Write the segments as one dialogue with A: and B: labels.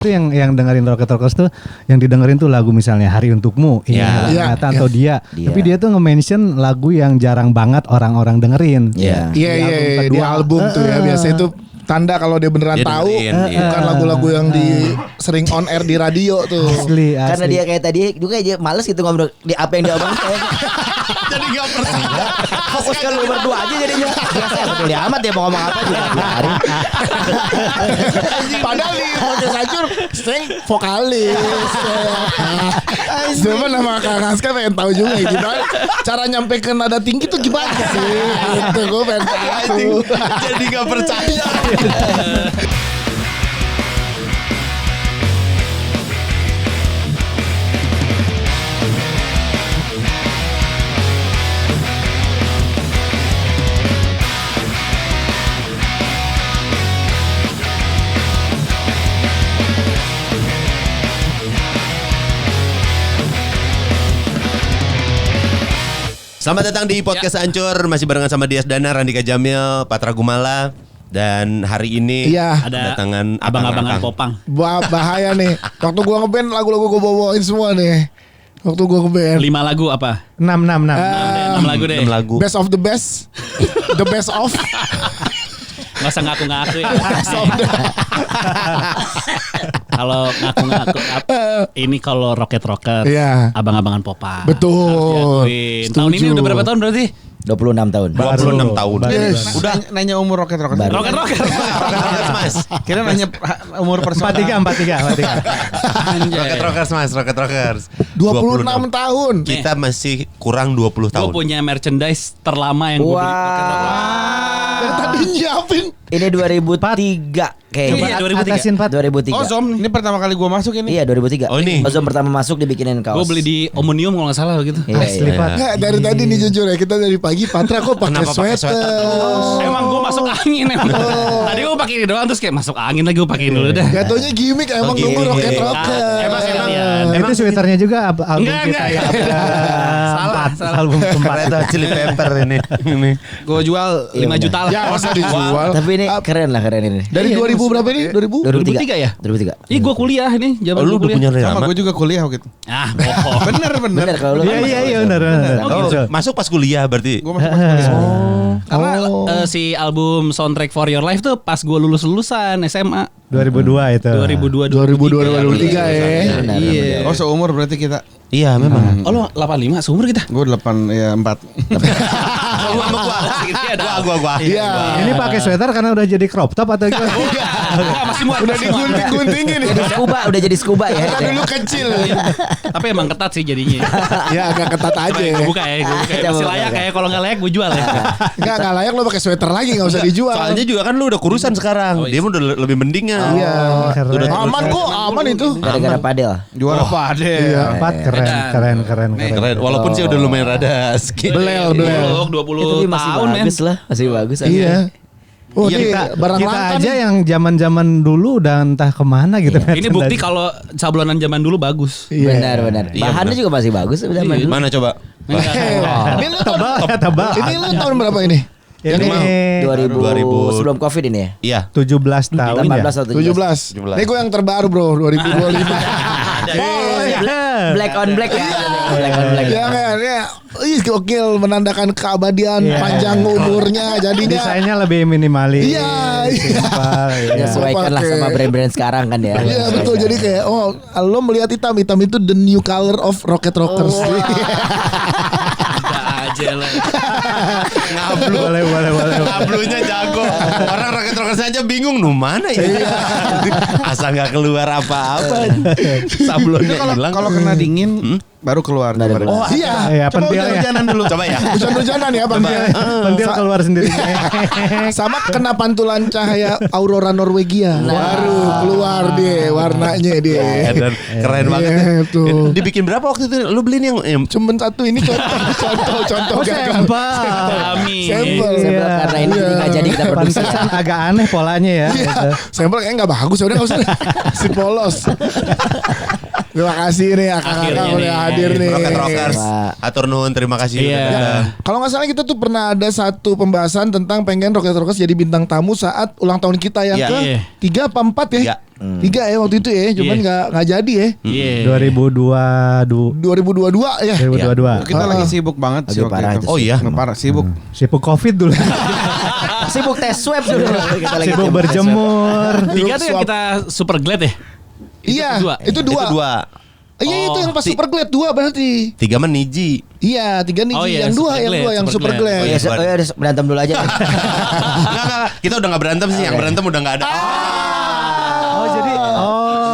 A: Itu yang dengerin Rocket Rockers tuh yang didengerin tuh lagu misalnya Hari Untukmu, atau dia. Tapi dia tuh nge-mention lagu yang jarang banget orang-orang dengerin.
B: Iya di album tuh ya biasanya itu tanda kalau dia beneran tahu bukan lagu-lagu yang sering on air di radio tuh.
A: Asli.
C: Karena dia kayak tadi juga aja males gitu ngomong di apa yang dia omongin.
D: Jadi gak percaya.
C: Fokus ke lu berdua aja jadinya. Biasa peduli amat dia mau ngomong apa juga biarin.
B: Padahal di podcast hancur Steng vokalis. Cuma nama Kang Haska pengen tahu juga gitu. Cara nyampe ke nada tinggi tuh gimana sih? Itu gue pengen tahu.
D: Jadi gak percaya. Selamat datang di podcast Ancur. Masih barengan sama Dias Dana, Randika Jamil, Patra Gumala. Dan hari ini
E: ada
D: kedatangan
E: abang-abangan Popang.
B: Bahaya nih. Waktu gua ngeband lagu-lagu gua bawain semua nih. Waktu gua ngeband
E: 5 lagu apa?
A: 6
E: 6 lagu deh.
D: 6 lagu.
B: Best of the best. The best of.
E: Gak usah ngaku-ngaku ya. Kalau ngaku-ngaku ini kalau Rocket Rocker, abang-abangan Popang.
B: Betul.
E: Tahun ini udah berapa tahun berarti?
C: 26 tahun.
D: 26 tahun.
B: Udah nanya umur Rocket Rocker.
E: Rocket Rocker.
D: Mas.
B: Kira nanya umur personal.
A: 43.
D: Rocket Rockers Mas, Rocket Rockers.
B: 26 tahun.
D: Kita masih kurang 20 tahun.
E: Gue punya merchandise terlama yang gue beli.
B: Dari tadi nyiapin.
C: Ini 2003 kayaknya.
E: Iya,
C: 2003.
B: Oh Zom, ini pertama kali gua masuk ini.
C: Iya 2003.
D: Oh ini.
C: Zom pertama masuk dibikinin kaos.
E: Gue beli di Omnium kalau nggak salah gitu.
A: Asli Pat.
B: Nggak, dari tadi nih jujur ya, kita dari pagi Patra kok pakai sweater.
E: Emang gue masuk angin emang. Tadi gue pakai ini doang terus kayak masuk angin lagi gue pakein dulu dah.
B: Gak taunya gimmick emang nunggu Rocket Rocker.
E: Emang
A: Itu sweaternya juga album kita
E: enggak. Salah.
A: album keempat.
D: Red Hot Chili Pepper ini.
B: Gua jual
E: 5 juta lah.
B: Ya masa dijual.
C: Tapi ini keren ini.
B: Dari 2000 berapa ini? 2000?
E: 2003 ya?
C: 2003.
E: Ih gue kuliah ini zaman
D: Lu udah
E: gue
D: punya
E: kuliah.
D: lama.
B: Gue juga kuliah gitu.
E: Ah bohong.
C: Bener kalau lu.
A: Iya benar.
D: Masuk pas kuliah berarti.
B: Gue masuk pas kuliah.
E: Karena si album Soundtrack for Your Life tuh pas gue lulusan SMA
A: 2002 itu.
E: 2002
B: 2003 ya.
E: Iya.
B: Oh seumur berarti kita.
D: Iya memang.
E: Oh lo 85 seumur kita.
B: Gue 4.
E: Lu sama gua.
B: Iya.
A: Ini pakai sweater karena udah jadi crop top atau gimana?
E: Masih muat.
B: Udah digunting-guntingin.
C: Udah jadi scuba ya.
B: Dulu kecil.
E: Tapi emang ketat sih jadinya.
B: Ya agak ketat aja.
E: Gue buka ya. Masih layak kayak kalau nggak layak gue jual ya.
B: Enggak layak lo pakai sweater lagi, enggak usah dijual.
D: Soalnya juga kan lu udah kurusan sekarang. Dia mah udah lebih mendingan.
B: Iya.
A: Keren.
B: Aman kok, aman itu.
C: Gara-gara padel.
B: Juara padel.
A: Iya, Pat keren.
D: Keren. Walaupun sih udah lumayan rada skin.
B: Belel.
E: 20
C: Itu masih
E: tahun men.
C: bagus lah, masih bagus.
B: Iya. Oh,
A: Kita
B: barang langka
A: aja
B: nih.
A: yang zaman-zaman dulu udah entah kemana gitu.
E: Ini bukti kalau sablonan zaman dulu bagus.
C: Benar.
D: Iya,
C: Bahannya
D: benar.
C: juga masih bagus zaman dulu.
D: Mana coba?
B: Ini lu
A: Tebal.
B: Ini lu tahun berapa ini?
A: Ini
C: 2000 sebelum Covid ini ya?
D: Iya.
A: 17 tahun ya.
C: 18 atau
B: 17. Ini gue yang terbaru bro, 2025.
C: Black on black ya. Black on black.
B: Ya kan, ya. Ih, gokil menandakan keabadian panjang umurnya jadinya.
A: Desainnya lebih minimalis.
B: Iya.
A: Simpel, iya.
C: Menyesuaikan lah sama brand-brand sekarang kan ya.
B: Iya betul, jadi kayak lo melihat hitam itu the new color of Rocket Rockers.
E: Aja lah.
D: Ngablu.
A: Boleh.
D: Ngablunya jago. Orang Rocket Rockers aja bingung mana ya. Asal nggak keluar apa-apa. Sablonnya hilang.
B: Kalau kena dingin baru keluar.
C: Oh
B: iya.
A: Iya,
B: Coba
A: pentilnya.
B: hujan-hujanan dulu.
D: Coba ya.
B: Hujan-hujanan ya Bang.
A: Pentil keluar sendiri.
B: Sama kena pantulan cahaya aurora Norwegia. Baru keluar dia warnanya dia.
D: Dan keren banget.
B: Tuh.
D: Dibikin berapa waktu itu? Lu beliin yang
B: Cuman satu ini contoh gagal.
E: Kami.
B: Sampel.
C: Sebab karena ini jadi nggak jadi kita produksi.
A: Pantesan agak aneh polanya ya.
B: Iya. Sampel kayaknya nggak bagus. Udah nggak usah. Si polos. Terima kasih nih kakak
E: Akhirnya
B: udah
E: nih.
B: hadir nih.
D: Rocket Rockers. Atur nuhun, terima kasih.
E: Iya.
D: udah datang.
B: Kalau nggak salah kita tuh pernah ada satu pembahasan tentang pengen Rocket Rockers jadi bintang tamu saat ulang tahun kita yang
D: Iya.
B: ke
E: Iya.
B: 3 apa 4 ya?
D: Iya.
B: 3 ya waktu itu ya, cuman
E: Iya.
B: nggak jadi ya.
E: Iya.
B: 2022 ya.
A: 2022.
F: Kita lagi sibuk banget sih
C: Lagi
F: waktu
C: parah
F: itu.
C: itu
D: Oh iya.
F: Parah sibuk.
A: Sibuk Covid dulu.
C: Sibuk tes swab dulu. Kita lagi
A: Sibuk
C: sibuk tes swab.
A: berjemur.
E: 3 tuh yang kita super glad ya.
B: Iya,
E: dua.
B: itu
D: Itu
B: 2.
D: dua.
B: Iya itu yang pas Super Glad 2 berarti.
D: 3 meniji.
B: Iya 3 nih
E: Oh iya,
B: yang 2
E: Super
B: yang
E: Glad,
B: 2 yang
E: Super
B: Super
E: Glad.
B: Glad.
C: Oh iya, berantem dulu aja.
D: Enggak. Kita udah gak berantem sih. Yang berantem udah gak ada.
A: Oh jadi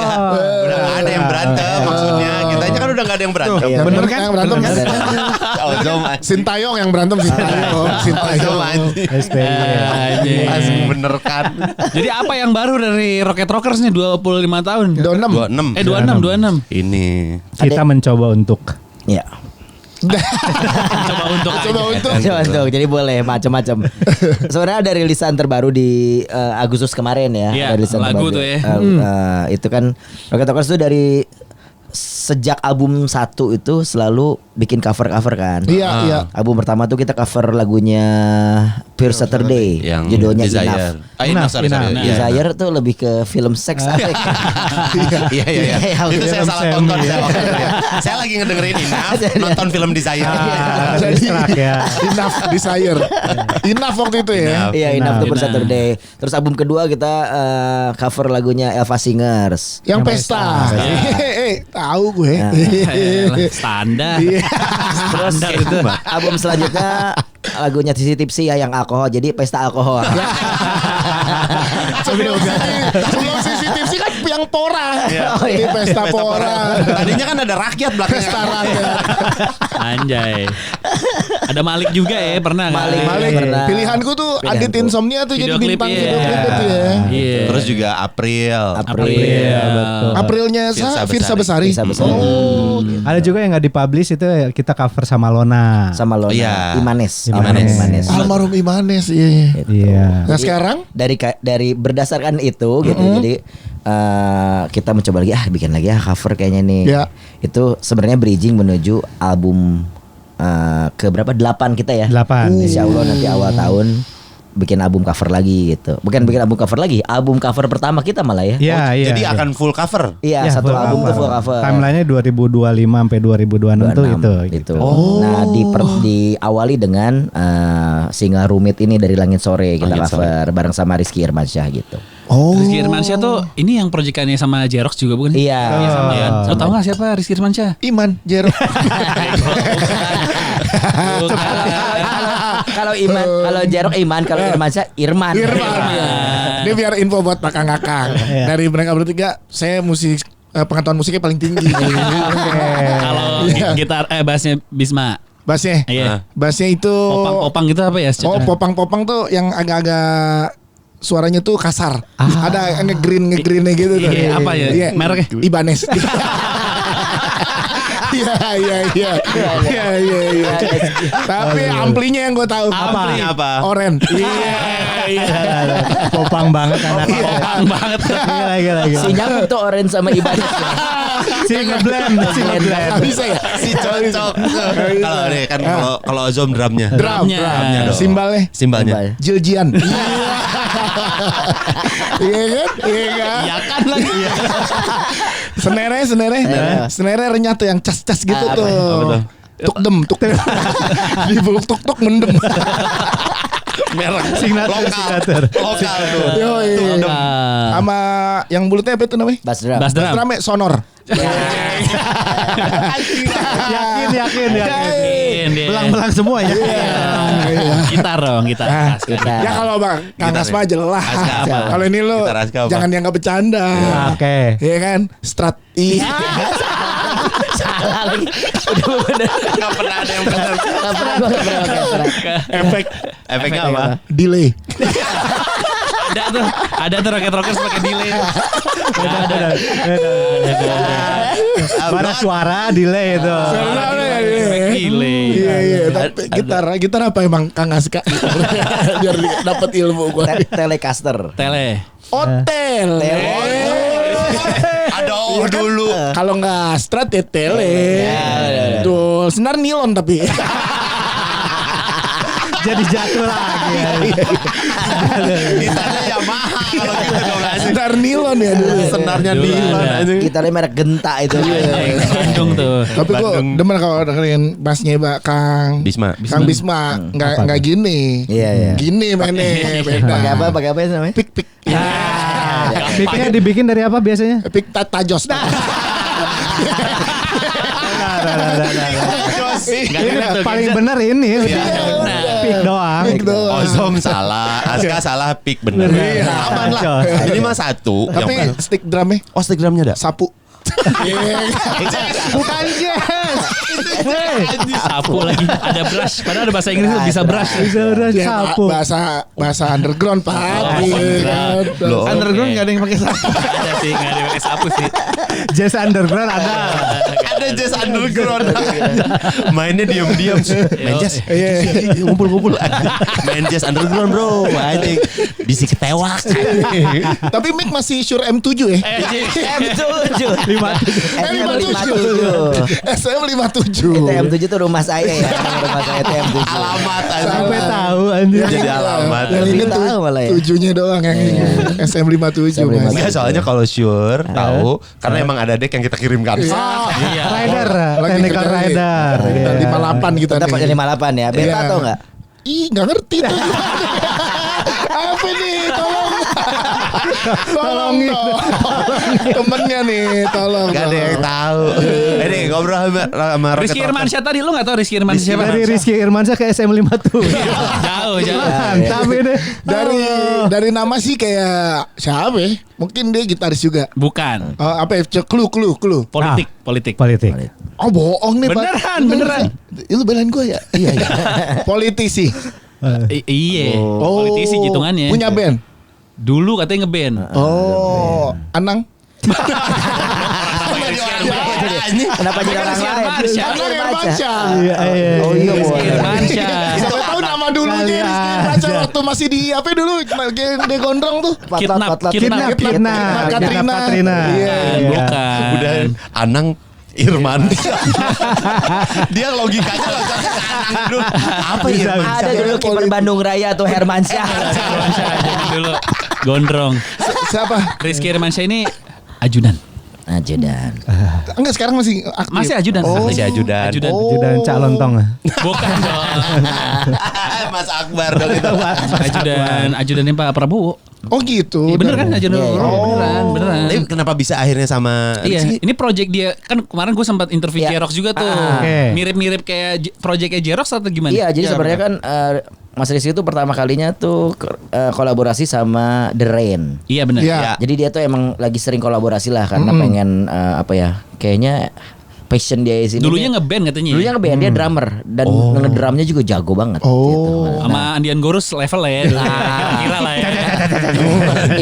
D: Udah gak ada yang berantem maksudnya. Kita aja kan udah gak ada yang berantem.
B: Yang bener kan yang berantem kan?
D: Ozom
B: Sintayong yang berantem Sintayong.
D: Ozom anjing.
A: SPY.
D: Langsung bener kan.
E: Jadi apa yang baru dari Rocket Rockers nih 25 tahun?
B: 26.
D: 26.
E: 26.
D: Ini.
A: Kita mencoba untuk
C: Iya.
E: Coba untuk
B: Coba untuk
C: Coba untuk, jadi boleh macam-macam. Sebenarnya ada rilisan terbaru di Agustus kemarin ya.
E: Iya,
C: Ada rilisan
E: lagu
C: terbaru.
E: tuh ya.
C: Itu kan Rocket Rockers tuh dari sejak album 1 itu selalu bikin cover-cover kan.
B: Iya iya.
C: Album pertama tuh kita cover lagunya Pure Saturday,
D: Yang
C: judulnya
D: Desire.
C: Enough.
D: Enough, sorry.
A: Enough.
D: Iya.
C: Desire tuh lebih ke film seks asik.
D: Iya. Itu saya
A: Film
D: salah
A: Sam,
D: tonton
A: iya.
D: saya waktu itu ya. Saya lagi ngedengerin Enough, nonton film Desire.
B: Jadi
A: distract ya.
B: Enough Desire. Enough waktu itu ya.
D: Enough.
C: Iya, Enough tuh Pure
E: Enough.
C: Saturday. Terus album kedua kita cover lagunya Elva Singers.
B: Yang pesta. Tahu gue.
E: standar.
C: Terus album selanjutnya lagunya Tipsy Tipsy ya yang alkohol, jadi pesta alkohol.
B: Sebelum CCTV kan yang pora.
C: Oh, iya.
B: Di pesta pora.
D: Tadinya kan ada rakyat belakangnya.
B: Pesta rakyat.
E: Anjay. Ada Malik juga ya, pernah kan?
B: Malik.
C: Pernah.
B: Pilihanku tuh
C: Pilihanku.
B: Adit Insomnia tuh jadi
E: Video klip,
B: bintang
E: iya.
B: video klip itu ya.
E: Iya.
D: Terus juga April.
E: Iya, betul.
B: Aprilnya Firsa Besari.
C: Firsa Besari.
B: Oh.
A: Ada juga yang nggak dipublish itu kita cover sama Lona.
C: Sama Lona,
D: Iya.
C: Imanes.
A: Imanes.
B: Almarhum Imanes. Iya.
A: Iya.
B: Nah sekarang
C: Dari berdasarkan itu gitu, jadi kita mencoba lagi bikin lagi cover kayaknya nih.
B: Ya.
C: Itu sebenarnya bridging menuju album ke berapa 8 kita ya.
A: 8.
C: Insya Allah nanti awal tahun bikin album cover lagi gitu. Bukan bikin album cover lagi, album cover pertama kita malah ya.
A: Iya, iya.
D: Jadi
A: iya.
D: akan full cover.
C: Iya,
A: Ya,
C: satu
A: full
C: album
A: cover.
C: tuh full cover.
A: Timelinenya 2025 sampai 2026 tuh
C: 26
A: itu.
C: gitu.
A: Gitu.
C: Nah, diawali dengan single Rumit ini dari Langit Sore kita
D: Langit
C: cover bareng sama Rizky Irmansyah gitu.
E: Rizky Irmansyah tuh ini yang proyekannya sama Jerox juga bukan?
C: Iya.
E: Iya sama
A: Oh.
E: kan. Lo tau gak siapa Rizky Irmansyah?
B: Iman Jero.
C: Kalau Jerok Iman, kalau Irmansyah Irman.
B: Ini biar info buat kakak-kakak. Dari mereka bertiga, saya musik pengetahuan musiknya paling tinggi.
E: Kalau gitar bassnya Bisma.
B: Bassnya,
E: Iya.
B: bassnya itu.
E: Popang-popang gitu apa ya?
B: Oh, popang-popang tuh yang agak-agak suaranya tuh kasar. Ada nge-green-nya gitu tuh.
E: Iya, apa ya?
B: Iya.
E: Mereknya?
B: Ibanez. Iya. Tapi amplinya yang gue tahu.
E: Ampli
D: apa?
B: Oren.
A: Popang banget anaknya.
E: Popang banget.
A: Gila.
C: Si nyambung tuh Orange sama Ibadah.
A: Si ngeblend.
B: Nggak bisa ya?
D: Si cocok. Kalau nih kan kalau Ozom drumnya.
E: Drumnya.
D: dong.
B: Simbalnya.
D: Simbalnya.
B: Jiljian. Iya kan?
E: Iya kan lagi.
B: Senere renyah tuh yang cas-cas gitu
C: Apa?
B: tuh. Tuk dem. Dibuluk tuk mendem.
D: Merek
A: Signature.
D: lokal tuh.
B: Yoi. Sama yang bulutnya apa itu namanya?
C: Bass drum.
E: Bass drum.
B: Drumnya sonor.
A: Yakin.
E: Yakin dia.
A: Belang-belang semua ya.
E: Gitar dong, gitar.
C: Kita
B: Ya kalau Bang Kang
D: Gitar
B: Asma
D: ya?
B: jelas.
D: Aska apa?
B: Kalau ini lo
D: Gitar Aska apa?
B: jangan dianggap bercanda.
A: Oke.
B: Iya kan? Strat. Iya.
C: salah lagi. Udah bener.
D: Gak pernah ada yang benar.
C: Gak pernah gue gak pernah.
B: Efek
D: Efeknya apa?
B: delay.
E: Ada tuh Rocket Rockers pakai delay.
A: Mana suara delay itu.
E: Delay.
B: Iya. Tapi gitar apa emang Kang Aska? Biar dapat ilmu gua.
C: Telecaster.
E: Tele.
B: Hotel.
D: Ada
B: Iya kan?
D: dulu.
B: Kalau nggak strat ya tele. Tuh, senar nilon tapi.
A: Jadi jatuh lagi.
D: Gitarnya Yamaha kalau gitu dong anjing.
B: Senar nilon ya dulu.
D: Senarnya
E: Dulu
D: nilon
E: ada.
D: anjing.
C: Gitarnya merek Genta itu.
E: Bandung tuh.
B: Tapi gue demen kalau dengerin bassnya Kang
D: Bisma.
B: Kang Bisma nggak gini.
C: Iya.
B: Gini mainnya beda.
C: Pakai apa namanya?
B: Pik.
A: Piknya dibikin dari apa biasanya?
B: Pik tajos.
A: Ini paling benar ini. Pik doang.
D: Ozom salah, Aska salah, pick bener. Aman lah. Ini mah satu.
B: Tapi stick drumnya
D: Oh, stick drumnya ada.
B: sapu.
A: Bukan jazz.
E: Sapu lagi. Ada brush. Padahal ada bahasa Inggris tuh bisa brush.
A: Bisa udah
B: Ya,
A: sapu.
B: bahasa underground Pak.
D: Loh.
A: Underground nggak ada yang pakai sapu.
E: Ada sih, nggak ada pakai sapu sih.
A: Jazz underground ada.
D: Ada jazz underground. Mainnya diam-diam. Main jazz. Ngumpul-ngumpul. Main jazz underground, bro. Anjing. Bisi ketewak.
B: Tapi Mick masih sure M7 ya?
C: M7.
B: SM 57.
C: Itu M7 tuh rumah saya ya. Rumah saya itu M7.
D: Alamat anjing.
A: Sampai tahu anjir.
D: Jadi alamat.
B: Yang ini tuh
C: Tahu malah ya.
B: 7-nya doang yang ini. SM 57 Mas.
D: Enggak, soalnya kalau sure tahu karena emang ada deck yang kita kirimkan.
E: Iya.
A: Rider,
B: Lagi
A: technical
B: kerja ini.
A: rider.
B: Kita
A: Iya.
B: 58 kita
C: Tetap
B: nih.
C: pakai 58 ya. Beta
B: Iya.
C: atau enggak?
B: Ih, nggak ngerti tuh. Apa nih? Tolong dong. Temennya nih, tolong.
D: Gak ada yang tahu. Ini ngobrol sama
E: Rizky Irmansyah tadi lu nggak tahu Rizky Irmansyah siapa?
A: Dari Rizky Irmansyah ke SM 57.
E: Jauh.
A: Mantap ini.
B: Dari nama sih kayak siapa ya? Mungkin dia gitaris juga.
E: Bukan.
B: Apa ya? Clue.
E: Politik.
A: Politik.
B: Oh bohong nih Pak.
E: Beneran.
B: Itu belain gue ya? Iya. Politisi.
E: Iya. Politisi hitungannya.
B: Punya band.
E: Dulu katanya ngeband.
B: Oh, Anang.
C: Kenapa jadi orang lain?
B: Anang Irmansyah.
A: Iya.
C: Oh iya,
E: Rizky Irmansyah.
B: Siapa tahu nama dulunya
A: Kali
B: Rizky Irmansyah waktu masih di apa dulu dia gondrong tuh.
E: Kidnap.
A: Katrina.
B: Iya.
E: Bukan.
D: Udah Anang Irman. Dia logikanya logikanya ke Anang dulu. Apa Irman?
C: Ada dulu kiper Bandung Raya tuh Hermansyah.
E: Irmansyah dulu. Gondrong.
B: Siapa?
E: Rizky Irmansyah ini ajudan.
C: Ajudan.
B: Enggak, sekarang masih aktif.
E: Masih ajudan.
D: Masih ajudan.
A: Ajudan Cak Lontong.
E: Bukan dong.
D: Mas Akbar dong itu.
E: Ajudannya Pak Prabowo.
B: Oh gitu.
E: Iya, bener kan ajudan
C: Iya, iya.
E: beneran.
D: Tapi kenapa bisa akhirnya sama
E: Iya,
D: Rizky?
E: ini project dia kan kemarin gue sempat interview
C: Iya.
E: Jerox juga tuh.
A: Oke.
E: Mirip-mirip kayak projectnya Jerox atau gimana?
C: Iya, jadi sebenarnya kan Mas Rizky itu pertama kalinya tuh kolaborasi sama The Rain.
E: Iya benar.
B: Iya.
C: Jadi dia tuh emang lagi sering kolaborasi lah karena pengen apa ya? Kayaknya passion dia di sini.
E: Dulunya ngeband katanya.
C: Dulunya ngeband dia drummer dan ngedrumnya juga jago banget.
B: Oh.
C: Gitu.
E: Sama Andian Gorus level lah ya. Kira lah ya.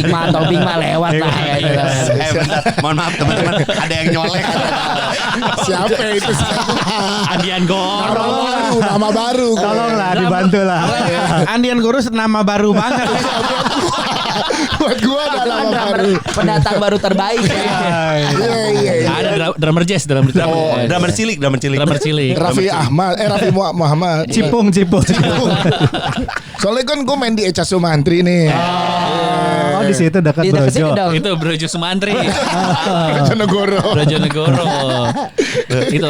C: Iqmal Tobing mah lewat lah ya.
D: Bentar, mohon maaf teman-teman, ada yang nyolek.
B: Siapa itu?
E: Andian Gorus.
B: Nama baru.
A: Tolonglah dibantu lah.
F: Andian Gorus nama baru banget.
B: Buat gua ada nama baru.
C: Pendatang baru terbaik ya.
B: Iya.
E: Ada drummer jazz, drummer
D: Drummer cilik.
B: Raffi Muhammad.
A: Cipung.
B: Soalnya kan gue main di Eca Sumantri nih.
A: Oh di situ dekat
C: Di dekat sini
A: Brojo.
C: dong.
E: Itu Brojo Sumantri.
B: Jonegoro.
E: Brojonegoro. Itu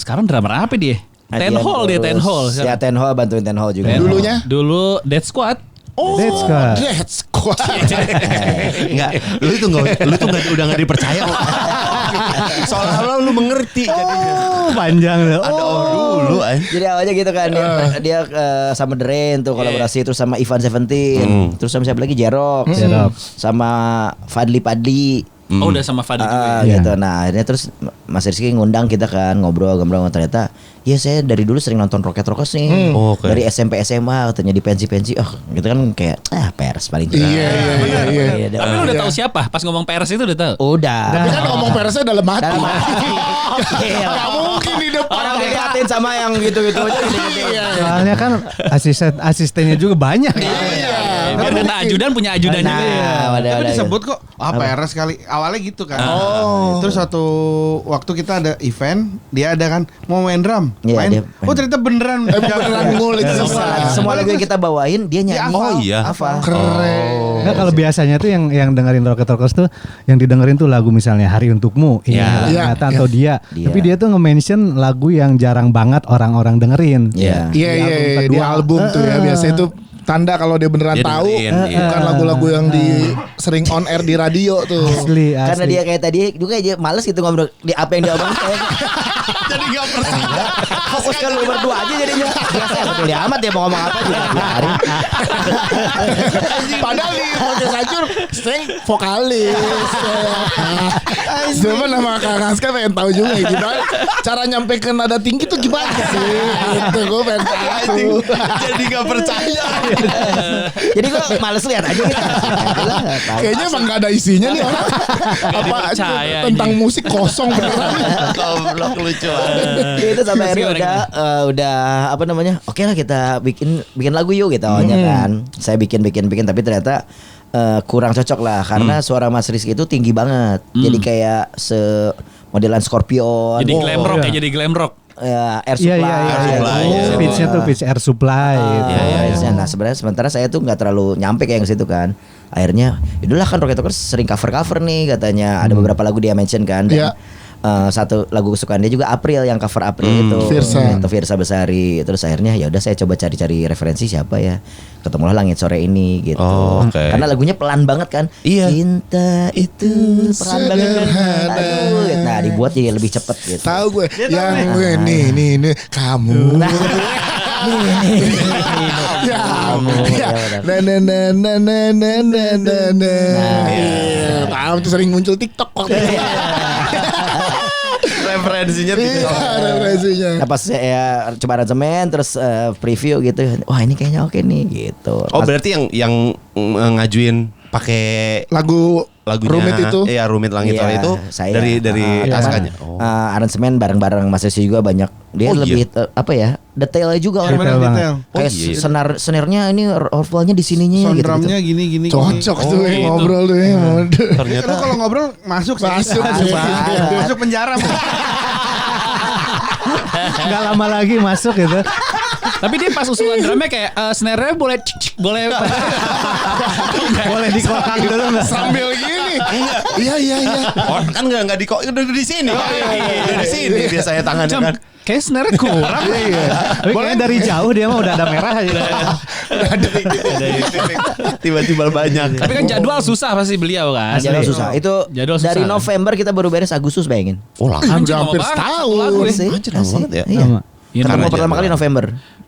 E: sekarran drummer apa dia? Ten Hall dia, Ten Hall.
C: Ya Ten Hall, bantuin Ten Hall juga.
B: Dulunya?
E: Dulu Dead Squad.
B: Oh,
A: That's good.
B: That's good.
D: Enggak, lu tuh udah enggak dipercaya. Soalnya lu mengerti jadinya.
A: Oh panjang loh.
D: Ada dulu
C: Jadi awalnya gitu kan dia sama The Rain tuh kolaborasi terus sama Ivan Seventeen, terus sama siapa lagi Jerox, sama Fadli Padli.
E: Oh udah sama Fadli juga.
C: Gitu. Nah akhirnya terus Mas Rizky ngundang kita kan ngobrol ternyata ya saya dari dulu sering nonton Rockets nih
D: Oke.
C: dari SMP SMA katanya di pensi gitu kan kayak pers paling keren.
B: Iya.
E: Tapi lu udah tahu siapa? Pas ngomong PRS itu udah tahu.
C: Udah.
B: Tapi kan ngomong persnya dalam hati.
C: Dalam hati.
B: Gak mungkin di depan.
C: Orang diliatin sama yang gitu-gitu aja.
B: Iya.
A: Soalnya kan asistennya juga banyak.
B: Iya.
E: biar kata ajudan punya ajudan juga.
F: Tapi disebut kok PRS kali. Awalnya gitu kan. Terus suatu waktu kita ada event, dia ada kan mau main drum. Main. Oh ternyata beneran ngulik.
C: Semua lagu yang kita bawain dia nyanyi.
D: Oh iya.
C: Apa?
B: Keren.
A: Nah, kalau biasanya tuh yang dengerin Rocket Talkers tuh yang didengerin tuh lagu misalnya Hari Untukmu, Ingatan atau dia. Tapi dia tuh nge-mention lagu yang jarang banget orang-orang dengerin.
B: Iya di album tuh ya biasanya itu tanda kalau dia beneran
D: Dia
B: tahu
D: dengerin,
B: bukan lagu-lagu yang sering on air di radio tuh.
A: Asli.
C: Karena dia kayak tadi juga aja males gitu ngobrol di apa yang dia omongin kayak.
D: Jadi gak percaya.
C: Fokus ke lu berdua aja jadinya. Biasa peduli amat dia mau ngomong apa juga biarin.
B: Padahal di podcast Acur Streng vokalis. Cuma nama Kang Haska pengen tahu juga ya gimana cara nyampe ke nada tinggi tuh gimana sih? Itu gue pengen tahu.
D: Jadi gak percaya.
C: Jadi gue males lihat aja gitu.
B: Kayaknya emang gak ada isinya nih orang. Apa
E: dipercaya
B: tentang
E: ini.
B: musik kosong beneran.
D: Goblok lucu banget.
C: Itu sampai akhirnya udah apa namanya? Oke lah kita bikin lagu yuk gitu awalnya kan. Saya bikin tapi ternyata kurang cocok lah karena suara Mas Rizky itu tinggi banget. Jadi kayak modelan Scorpion.
E: Jadi glam rock ya, jadi glam rock.
C: Air Supply.
A: Iya. Pitch-nya tuh pitch Air Supply gitu.
C: Nah sementara saya tuh nggak terlalu nyampe kayak yang situ kan. Akhirnya itulah kan Rocket Talkers sering cover nih katanya. Ada beberapa lagu dia mention kan. Dan, satu lagu kesukaan dia juga April yang cover April itu Firsa Besari. Terus akhirnya ya udah saya coba cari referensi siapa ya. Ketemulah Langit Sore ini gitu. Karena lagunya pelan banget kan.
D: Iya.
C: Cinta itu pelan banget kan. Aduh, nah dibuat jadi lebih cepet gitu.
B: Tahu gue yang gue nih kamu. Tahu tuh sering muncul TikTok waktu itu.
D: Referensinya TikTok.
B: Referensinya.
C: Nah pas saya coba aransemen terus preview gitu, wah ini kayaknya oke nih gitu.
D: Oh berarti yang ngajuin pakai
B: Lagunya
D: Rumit
B: itu.
D: Iya Rumit Langit Sore itu
C: saya,
D: dari Askanya.
C: Aransemen bareng-bareng Mas Rizky juga banyak. Dia lebih apa ya? Detailnya juga orang.
F: Detail.
C: Kayak senarnya ini overflow-nya di sininya
F: Sound
C: gitu.
F: drumnya gini.
B: Cocok tuh ngobrol tuh ya.
D: Ternyata
F: Lu kalau ngobrol masuk penjara.
A: Nggak lama lagi masuk gitu.
E: Tapi dia pas usulan drumnya kayak snare-nya boleh
A: Boleh dikokang dulu nggak?
B: Sambil gini. Iya.
D: Oh, kan enggak udah di sini. Di sini biasanya tangannya kan.
E: kayak snare-nya kurang.
A: Tapi kayaknya dari jauh dia mah udah ada merah aja.
D: Tiba-tiba banyak.
E: Tapi kan jadwal susah pasti beliau kan.
C: Jadwal susah. Itu
E: Jadwal susah.
C: dari November kita baru beres Agustus bayangin.
D: Oh,
B: hampir setahun.
D: Anjir, lama banget ya.
C: Iya.
E: Iya,
C: Ketemu
D: karena
C: pertama
D: jadwal.
C: kali November.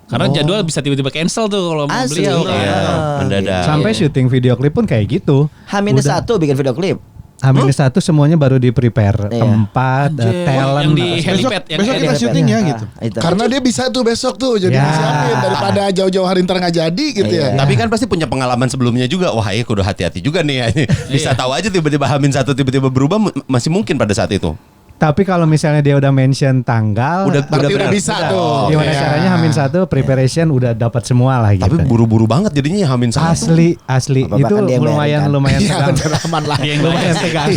E: Karena jadwal bisa tiba-tiba cancel tuh kalau mau
C: Asli.
E: beliau.
D: Iya, mendadak.
A: Sampai syuting video klip pun kayak gitu.
C: H-1 bikin video klip.
A: H-1 semuanya baru di prepare.
C: Iya.
A: Tempat, talent.
E: Yang di helipad.
F: Besok kita syuting ya gitu.
C: Itu.
B: Karena dia bisa tuh besok tuh jadi
A: Ya.
B: disiapin daripada jauh-jauh hari ntar nggak jadi gitu ya.
D: Tapi kan pasti punya pengalaman sebelumnya juga. Wah, iya kudu hati-hati juga nih. Bisa tahu aja tiba-tiba H-1 tiba-tiba berubah masih mungkin pada saat itu.
A: Tapi kalau misalnya dia udah mention tanggal,
B: Berarti udah bisa tuh.
A: gimana
B: Iya.
A: caranya H-1 preparation udah dapat semua lah gitu.
D: Tapi buru-buru banget jadinya H-1.
A: Asli
C: Apa-apa
A: itu
C: kan dia yang
A: lumayan
C: bayarkan.
B: Iya
A: tegang.
B: bener aman lah.
E: Dia yang
A: Lumayan
E: bayar.
A: tegang.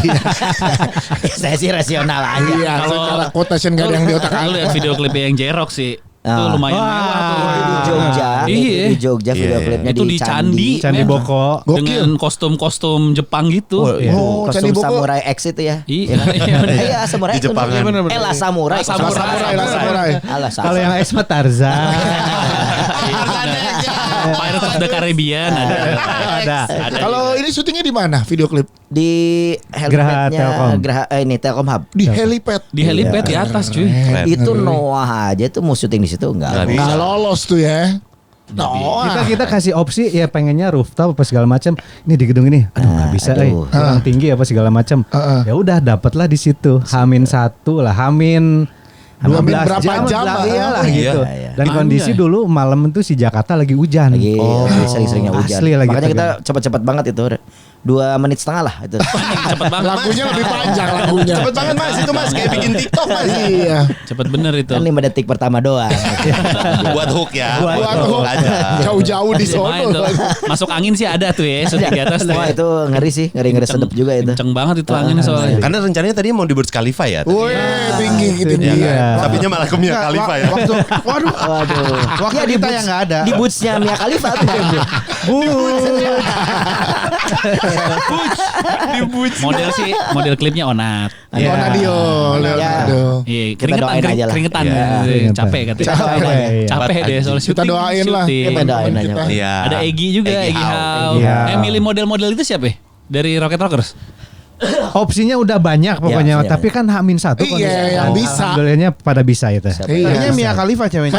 C: Saya sih rasional aja.
B: Iya, secara quotation gak ada yang di otak
E: Lu lihat video klipnya yang Jerok sih. Itu lumayan mewah tuh.
C: Di Jogja,
E: Iya.
C: di Jogja video
D: Iya.
C: klipnya
E: Itu di Candi.
A: Candi Boko.
E: Dengan kostum-kostum Jepang gitu.
B: Oh, Candi
C: Kostum
B: Boko.
C: Samurai X itu ya.
E: Iya.
C: Iya, Samurai
D: Di Jepang kan.
C: Lah Samurai.
B: Samurai.
C: Alah,
A: Kalau yang X mah Tarzan.
E: Pirates of the Caribbean ada.
B: Kalau ini syutingnya di mana video klip?
C: di
A: Geraha
C: helipad-nya
A: Telkom.
C: ini Telkom Hub.
B: Di helipad.
E: Di helipad di atas cuy.
C: Itu Noah aja tuh mau syuting di situ enggak.
D: Nggak bisa.
B: Nggak lolos tuh ya. Noah.
A: Kita kasih opsi ya pengennya rooftop apa segala macam. Ini di gedung ini, aduh nggak bisa,
C: aduh.
A: kurang tinggi apa segala macam. Ya udah dapatlah di situ. H-1 lah, H-12
B: berapa
A: jam,
B: jam lah.
A: iyalah
C: Iya,
A: gitu.
C: iya.
A: Dan kondisi dulu malam itu si Jakarta lagi hujan.
C: Lagi sering-seringnya hujan.
A: asli lagi
C: Makanya kita
A: tegang.
C: cepat-cepat banget itu 2,5 menit lah itu.
E: Cepet banget.
B: Lagunya lebih panjang lagunya.
D: Cepet banget Mas itu Mas kayak bikin TikTok Mas.
B: Iya.
E: Cepet bener itu.
C: Kan 5 detik pertama doang.
D: Buat hook ya.
B: Buat hook
D: aja.
B: jauh-jauh di
E: Main
B: sono.
E: tuh. Masuk angin sih ada tuh ya, syuting di atas tuh.
C: Wah
E: ya.
C: itu ngeri sih, ngeri sedep juga itu.
E: Kenceng banget itu anginnya soalnya.
D: Karena rencananya tadi mau di Burj Khalifa ya.
B: Wih, tinggi gitu
A: Iya.
B: dia.
D: Sapinya malah ke Mia
F: Nggak,
D: Khalifa ya.
F: Waduh.
C: Waduh.
F: Waktu
C: Ya,
F: kita yang nggak ada.
C: Di bootsnya Mia Khalifa tuh.
E: Model klipnya Onat.
B: Leonardo, Leonardo.
E: Iya,
C: Kita doain
E: keringetan,
C: aja lah.
E: keringetan.
D: Iya.
E: Capek katanya.
B: Capek.
E: Capek deh soal
B: Kita
E: syuting.
B: doain lah.
E: syuting.
C: Kita doain aja. Pak.
D: Iya.
E: Ada Egi juga, Egi Hau.
A: Iya.
E: Milih model-model itu siapa ya? Dari Rocket Rockers?
A: Opsinya udah banyak pokoknya,
C: Ya,
A: tapi kan H-1
B: Iya, yang bisa.
A: Alhamdulillahnya pada bisa itu.
F: Kayaknya Mia Khalifa ceweknya.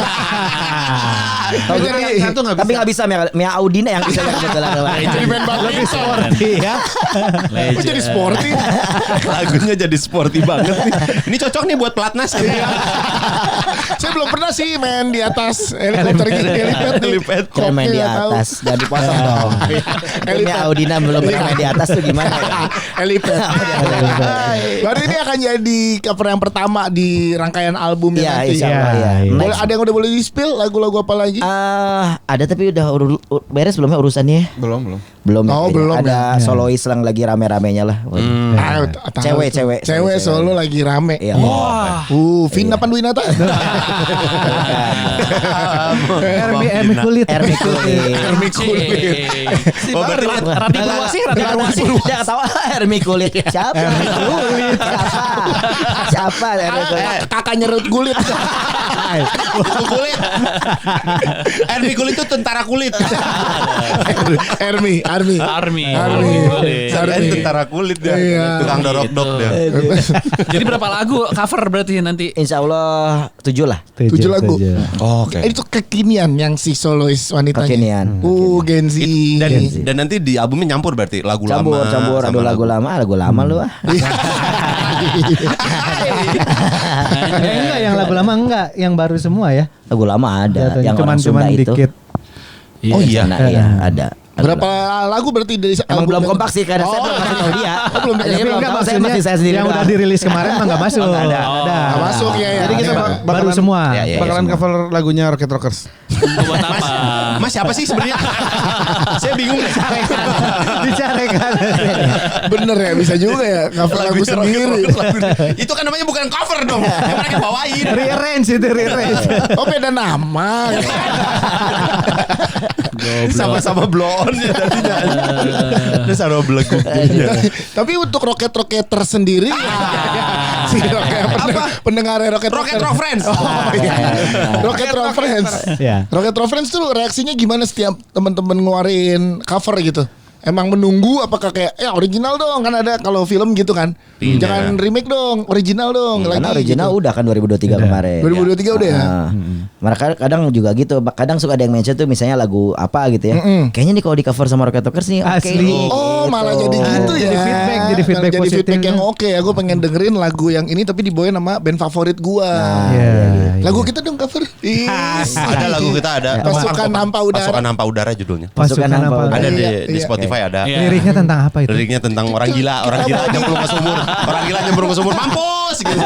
B: Tahu jadi
F: Satu nggak
C: Tapi
F: bisa.
C: nggak bisa Mia Audina yang bisa kebetulan.
B: jadi band badminton.
A: Iya.
B: Kok jadi sporty?
D: Lagunya jadi sporty banget nih. Ini cocok nih buat pelatnas.
B: Saya belum pernah sih main di atas helikopter gitu, helipad nih.
D: Helipad.
C: Kita main di
B: Koknya nggak tahu.
C: atas, jangan dipotong dong. Mia
B: Helipad.
C: Audina belum pernah main di atas tuh gimana ya?
B: Helipad. Baru ini akan jadi cover yang pertama di rangkaian albumnya
C: Iya,
B: nanti.
C: insya Allah
A: Iya,
C: ya.
A: iya.
B: Boleh, ada yang udah boleh di-spill lagu-lagu apa lagi?
C: Ada tapi udah beres belum ya urusannya?
F: Belum.
C: Belum.
B: Oh,
C: kayaknya.
B: belum
C: Ada
A: ya.
C: solois yang lagi rame-ramenya lah.
B: Tahu
C: Cewek,
B: tuh.
C: cewek.
B: Cewek solo lagi rame.
C: Iya.
B: Vina Panduwinata.
A: Ermi kulit.
C: Ermi Kulit.
B: Ermi Kulit.
D: Oh berarti
E: Rati Purwasi, Rati Purwasi.
C: Dia ketawa Ermi Kulit. Siapa? Kulit. Siapa? Ermi Kulit.
B: Kakak nyerut kulit.
D: kulit. Ermi Kulit itu tentara kulit.
B: Army.
E: Army.
D: Saya tentara kulit dia.
B: Iya.
D: Tukang dorok-dok dia.
E: Jadi berapa lagu cover berarti nanti?
C: Insya Allah 7 lah.
B: 7 lagu.
D: Oh, oke.
B: Itu kekinian yang si solois wanitanya.
C: Kekinian.
B: Gen Z.
D: Dan nanti di albumnya nyampur berarti lagu lama.
C: Campur.
D: sama
C: Aduh lagu lama lu ah.
A: Enggak, yang lagu lama enggak, yang baru semua ya.
C: Lagu lama ada. Yang orang
A: cuman
C: Sunda itu.
A: dikit.
D: Oh iya.
C: Nah, iya ada.
B: Berapa lagu berarti dari
C: Emang belum kompak sih karena saya belum kasih tahu dia.
B: belum
C: Jadi
B: dikasih.
C: belum
A: Enggak,
C: tahu, saya
A: maksudnya
C: masih saya sendiri.
A: yang udah
C: doang.
A: dirilis kemarin mah enggak masuk.
C: Nggak ada.
B: Nggak masuk ya.
F: Jadi kita
A: baru semua.
D: Ya, ya.
F: bakalan
C: semua.
F: cover lagunya Rocket Rockers.
E: Buat apa?
D: Mas siapa sih sebenarnya? Saya bingung deh.
A: Dicarekan.
B: Bener ya, bisa juga ya cover lagu
D: Lagunya
B: sendiri.
D: Itu kan namanya bukan cover dong. Yang mereka bawain.
A: Rearrange itu rearrange.
B: Oh beda nama.
D: Sama-sama blow on ya jadinya. Terus ada beleguk.
B: Tapi untuk roket-roketer sendiri si pendengar Rocket
D: Rock Friends.
B: Oh iya. Rocket Rock Friends.
A: Ya.
B: Rocket Rock Friends tuh reaksinya gimana setiap teman-teman ngeluarin cover gitu? Emang menunggu apakah kayak original dong, kan ada kalau film gitu kan.
D: Tidak.
B: Jangan remake dong, original dong.
C: Karena
B: lagi
C: original
B: gitu.
C: udah kan 2023 kemarin.
B: 2023 udah ya.
C: Mereka kadang juga gitu. Kadang suka ada yang mention tuh misalnya lagu apa gitu ya. Kayaknya nih kalau di cover sama Rocket Rockers nih oke
A: Asli.
C: nih.
B: Oh malah jadi gitu ya.
A: Jadi feedback
B: Jadi
A: positif.
B: feedback yang oke ya. Gue pengen dengerin lagu yang ini tapi dibawain sama band favorit gue.
A: Iya.
B: Lagu kita dong cover.
D: Ada lagu kita ada.
B: Pasukan Hampa Udara.
D: Pasukan Hampa Udara judulnya.
A: Pasukan
C: Pasukan
A: apa?
C: apa?
D: Ada
B: Iya,
D: di
B: iya.
D: Spotify ada.
E: Iya.
A: Liriknya tentang apa itu?
D: Liriknya tentang orang gila nyemplung ke sumur. Orang gila nyemplung ke sumur, mampus gitu.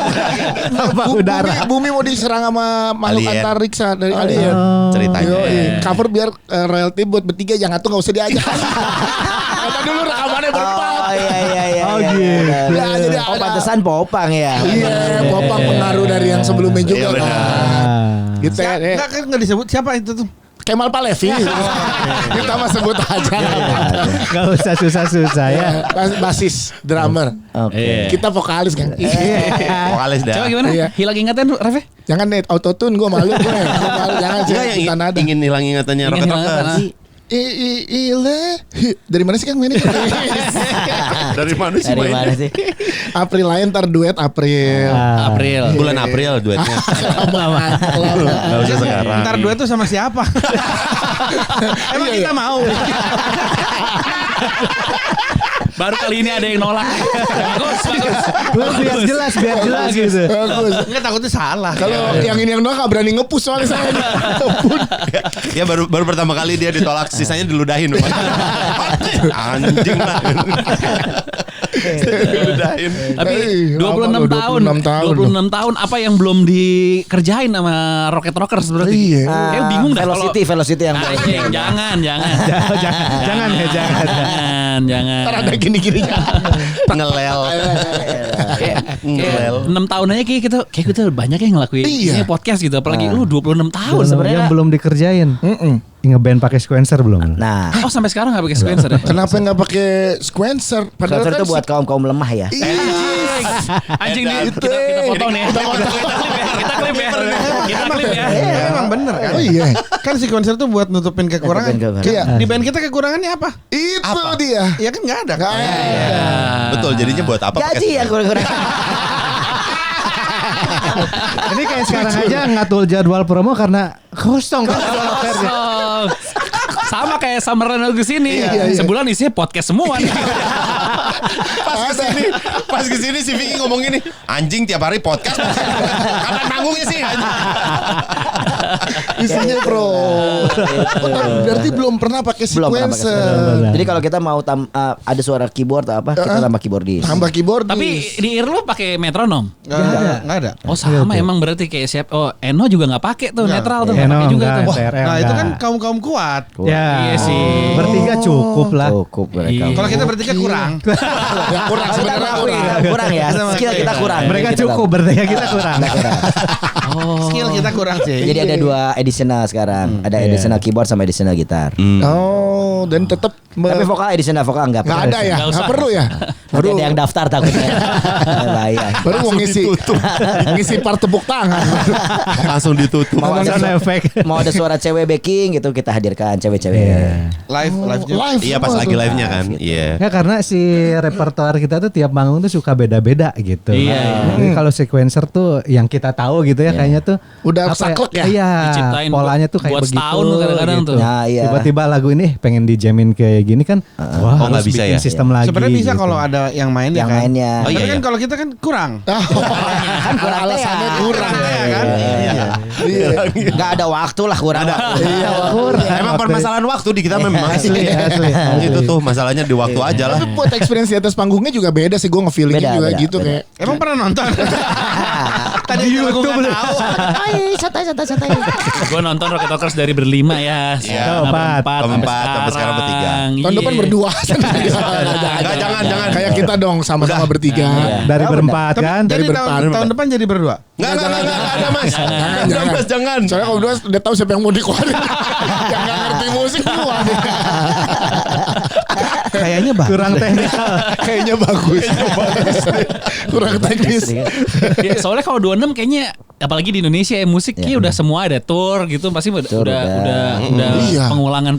A: Apa udara?
B: Bumi mau diserang sama makhluk
D: Alien.
B: antariksa dari alien.
D: Ceritanya.
B: Yoi. Cover biar royalty buat bertiga, yang satu nggak usah diajak. Kata dulu rekamannya berempat.
C: Oh iya.
A: Oh,
C: iya,
A: gitu.
C: iya.
B: Ya, jadi
C: Oh
B: ada-
C: pantesan popang ya.
B: Iya, popang pengaruh dari yang sebelumnya juga
D: Iya, benar.
B: kan. Gitu ya.
F: Enggak kan nggak disebut siapa itu tuh.
B: Kemal Palevi. Kita mah sebut aja.
A: Gak usah susah-susah ya.
B: Basis, drummer.
C: Oke.
B: Kita vokalis kan.
D: Vokalis dah.
E: Coba gimana?
B: Iya.
E: Hilang ingatan Ref?
B: Jangan net autotune, gue malu gue. Jangan sih
D: Enggak yang
B: kita nada.
D: ingin hilang ingatannya
E: Ingin
D: Rocket
E: hilang
D: Rockers.
E: ingatan.
B: Dari mana sih Kang mainnya?
D: Dari mana sih
C: Dari mana
D: mainnya?
C: sih?
B: April lain ntar duet April.
E: April.
D: Bulan April duetnya. Gak usah sekarang.
F: Ntar duet tuh sama siapa? Emang kita mau.
E: Baru kali ini ada yang nolak. Bagus.
A: Biar jelas gitu.
B: Bagus.
F: Enggak takutnya salah.
B: Kalau yang ini yang nggak berani ngepush soalnya saya.
D: Ya baru pertama kali dia ditolak, sisanya diludahin. Anjing lah. Diludahin.
E: Tapi
B: apa
E: 26 tahun. 26 tahun apa yang belum dikerjain sama Rocket Rockers berarti?
B: Iya.
E: Kayak bingung dah kalau
C: Velocity yang
E: jangan. Jangan.
B: Ntar ada gini-gininya.
D: Ngelel.
E: Kayak 6 tahun aja kayak kita banyak yang ngelakuin
B: Iya.
E: podcast gitu, apalagi lu 26 tahun sebenarnya.
A: Yang belum dikerjain. Ngeband pakai sequencer belum?
C: Nah,
E: Oh sampai sekarang gak pakai sequencer ya?
B: Kenapa nggak pakai sequencer? Padahal
C: Sequencer
B: kan
C: itu buat kaum lemah ya.
E: Anjing nih kita foto nih. Kita klip ya.
F: Emang bener kan?
B: Oh iya.
F: Kan sequencer tuh buat nutupin kekurangan.
C: Nutupin kekurangan.
B: Iya.
F: Di band kita kekurangannya apa?
B: Itu dia.
F: Ya kan nggak ada.
B: Nggak ada.
D: Betul, jadinya buat apa?
C: Gaji yang kurang-kurang.
A: Ini kayak sekarang aja ngatur jadwal promo karena kosong.
E: Sama kayak Summer Agus ini.
B: Iya.
E: Sebulan isinya podcast semua nih.
D: Pas kesini si Vicky ngomong gini, anjing tiap hari podcast. Kapan manggungnya sih?
B: Isinya bro. Berarti belum pernah pakai
C: Belum pernah pakai
B: sequencer.
C: Jadi kalau kita mau ada suara keyboard atau apa, kita tambah keyboardis.
B: Tambah keyboard.
E: Tapi di ear lu pakai metronom.
F: Nggak ada.
E: Oh sama emang berarti kayak siap. Oh Eno juga nggak pakai tuh
F: Nggak.
E: netral tuh nggak
A: Eno
E: pakai juga
A: enggak,
E: tuh.
A: TRL
F: Nah itu kan
A: enggak.
F: kaum kuat.
A: Ya,
E: Iya sih.
A: Bertiga cukup lah.
C: Cukup mereka.
E: Iya.
F: Kalau kita bertiga kurang.
B: Ya kurang sebenarnya
C: Kurang ya. Skill kita kurang.
A: Mereka
C: Kita
A: cukup, bertiga kita kurang.
F: Skill kita kurang sih.
C: Jadi ada 2 additional sekarang. Ada additional keyboard sama additional gitar.
B: Oh, dan tetap
C: Tapi vokal vokal enggak
B: nggak ada ya,
E: Nggak usah.
B: nggak perlu ya.
C: Nanti ada yang daftar takutnya. Bahaya.
B: Baru mau ngisi part tepuk tangan.
D: Langsung ditutup.
C: Mau ada,
A: Sound effect.
C: mau ada suara cewek backing gitu kita hadirkan cewek-cewek.
F: Live juga.
B: Live.
D: Iya pas lagi live-nya kan. Iya.
A: Ya karena si repertoar kita tuh tiap manggung tuh suka beda-beda gitu.
E: Iya.
A: Jadi kalau sequencer tuh yang kita tahu gitu ya kayaknya tuh
B: Udah
A: apa
B: saklek ya?
A: Iya.
E: Diciptain
A: Polanya tuh kayak
E: buat
A: begitu.
E: setahun tuh kadang-kadang
A: gitu.
E: tuh.
C: Nah, iya.
A: Tiba-tiba lagu ini pengen dijamin kayak gini kan. Wah,
D: Oh, nggak
A: harus
D: bisa
A: bikin
D: ya?
A: sistem lagi.
F: Sebenarnya bisa
A: gitu.
F: kalau ada yang main
C: Yang
F: kan.
C: mainnya.
D: Oh,
F: Tapi
D: iya,
F: kan
D: iya.
F: kalau kita kan kurang.
B: Kan alasannya kurang
F: Iya kan?
B: Iya.
C: Enggak ada waktu lah kurang.
B: Iya.
D: Emang permasalahan waktu di kita memang.
A: Asli.
D: Itu tuh masalahnya di waktu aja lah.
B: Tapi buat experience di atas panggungnya juga beda sih. Gue nge-feelingnya
C: Beda,
B: juga
C: beda,
B: gitu
C: beda.
B: kayak.
F: Emang pernah nonton? Tadi aku nggak tahu.
C: Santai.
E: Gue nonton Rocket Rockers dari berlima ya.
D: Iya.
A: Keempat
D: sampai sekarang bertiga.
B: Tahun depan berdua.
D: Enggak, jangan.
B: Kayak kita dong sama-sama bertiga.
A: Dari berempat kan.
F: Jadi
B: berempat.
F: tahun depan jadi berdua.
D: Enggak ada Mas. Jangan Mas, jangan.
B: Soalnya kalau berdua udah tahu siapa yang mau dikeluarin. Yang gak ngerti musik semua nih.
F: Kayaknya bagus.
A: Kurang teknikal.
B: Kayaknya bagus. Kurang teknis.
E: Ya, soalnya kalau 26 kayaknya apalagi di Indonesia ya musik kayak udah semua ada tour gitu pasti udah
B: Iya.
E: pengulangan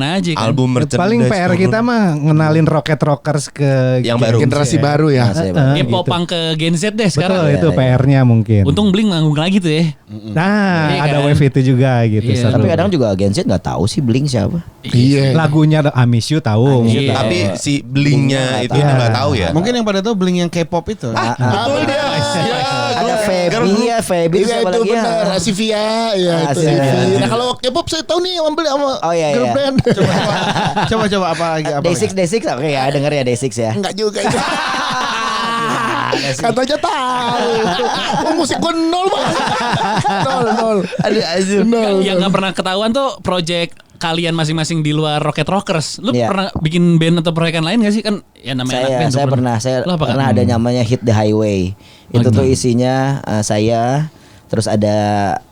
E: aja kan.
D: Album merchandise.
A: Paling PR kita mah ngenalin Rocket Rockers ke
D: Yang baru.
B: Generasi baru ya.
E: Ya
A: gitu.
E: popang ke Gen Z deh
A: Betul,
E: sekarang.
A: itu PR-nya mungkin.
E: Untung Blink manggung lagi tuh ya.
A: Nah,
E: Iya
A: ada
E: kan?
A: wave itu juga gitu.
E: Iya.
A: seru.
C: Tapi kadang juga Gen Z nggak tahu sih Blink siapa.
B: Iya.
A: Lagunya I Miss You tahu.
E: Iya.
D: Tapi si Blink-nya itu
A: Iya.
D: nggak tahu ya.
F: Mungkin yang pada tahu Blink yang K-pop itu.
D: Betul dia.
C: Ada Feby ya, Feby
B: Iya
C: siapa
B: itu
C: lagi ya?
B: benar. Sivia, ya itu.
C: Sivia.
B: Nah kalau K-pop saya tahu nih ambil sama
C: Oh, iya,
B: girl
C: iya.
B: band.
F: Coba apa lagi? Apa lagi?
C: Day6 oke ya denger ya Day6 ya.
B: Enggak juga itu. Katanya tahu. Oh, musik gue nol banget. Nol. Nol.
E: Yang nggak pernah ketahuan tuh project kalian masing-masing di luar Rocket Rockers. Lu
C: Iya.
E: pernah bikin band atau proyekan lain gak sih kan? Ya namanya anak band. tuh
C: Saya pernah.
E: Lu apa kan?
C: Pernah ada namanya Hit the Highway. Itu tuh isinya saya, terus ada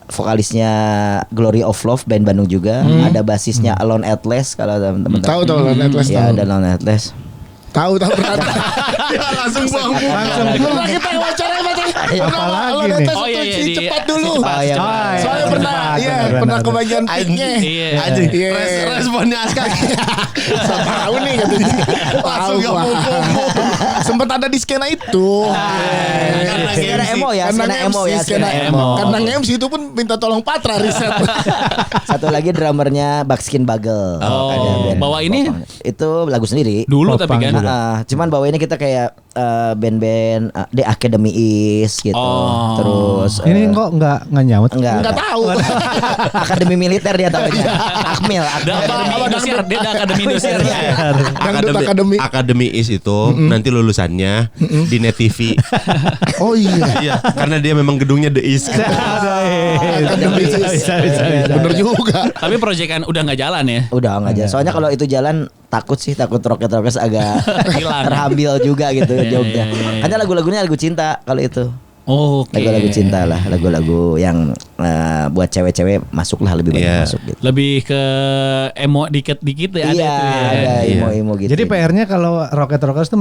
C: vokalisnya Glory of Love band Bandung juga, ada basisnya Alone Atlas kalau teman-teman
B: Tahu Atlas
C: ya,
B: tahu.
C: ada Alone Atlas.
B: Tahu pernah.
D: Langsung buang.
B: Pernah kita wawancara
A: Apalagi nih?
E: Oh, iya, iya, di-
B: cepat dulu.
C: Oh, iya.
B: Soalnya pernah, iya pernah kebagian picknya.
E: Iya.
D: Anjing.
B: Iya.
D: Responnya Aska.
B: So, tahu nih katanya.
D: Langsung
B: Tahu,
D: gak
B: Pak. Sempet ada di skena itu.
C: Skena emo ya, skena emo ya, skena emo.
B: Karena MC itu pun minta tolong Patra riset.
C: Satu lagi drummernya Buckskin Bagel.
E: Oh,
C: Ada band
E: bawa ini?
C: popang. Itu lagu sendiri.
E: Dulu
A: Popang
E: tapi kan.
C: Cuman bawainnya kita kayak band-band The Academy Is gitu. Terus
A: ini kok nggak nyaut?
C: Enggak tahu. Akademi militer dia tahunya. Akmil.
E: Dia akademi Indosiar.
D: Akademi Is itu nanti lulusannya di Net TV.
B: Oh iya.
D: Iya, karena dia memang gedungnya The Is.
B: Bener juga.
E: Tapi proyekan udah nggak jalan ya?
C: Udah nggak jalan. Soalnya kalau itu jalan takut Rocket Rockers agak terhambil juga gitu Jogja. Hanya lagu-lagunya lagu cinta kalau itu. Lagu-lagu cinta lah, lagu-lagu yang buat cewek-cewek masuk lah, lebih banyak masuk gitu.
E: Lebih ke emo dikit-dikit ya
C: ada emo-emo gitu.
A: Jadi PR-nya kalau Rocket Rockers tuh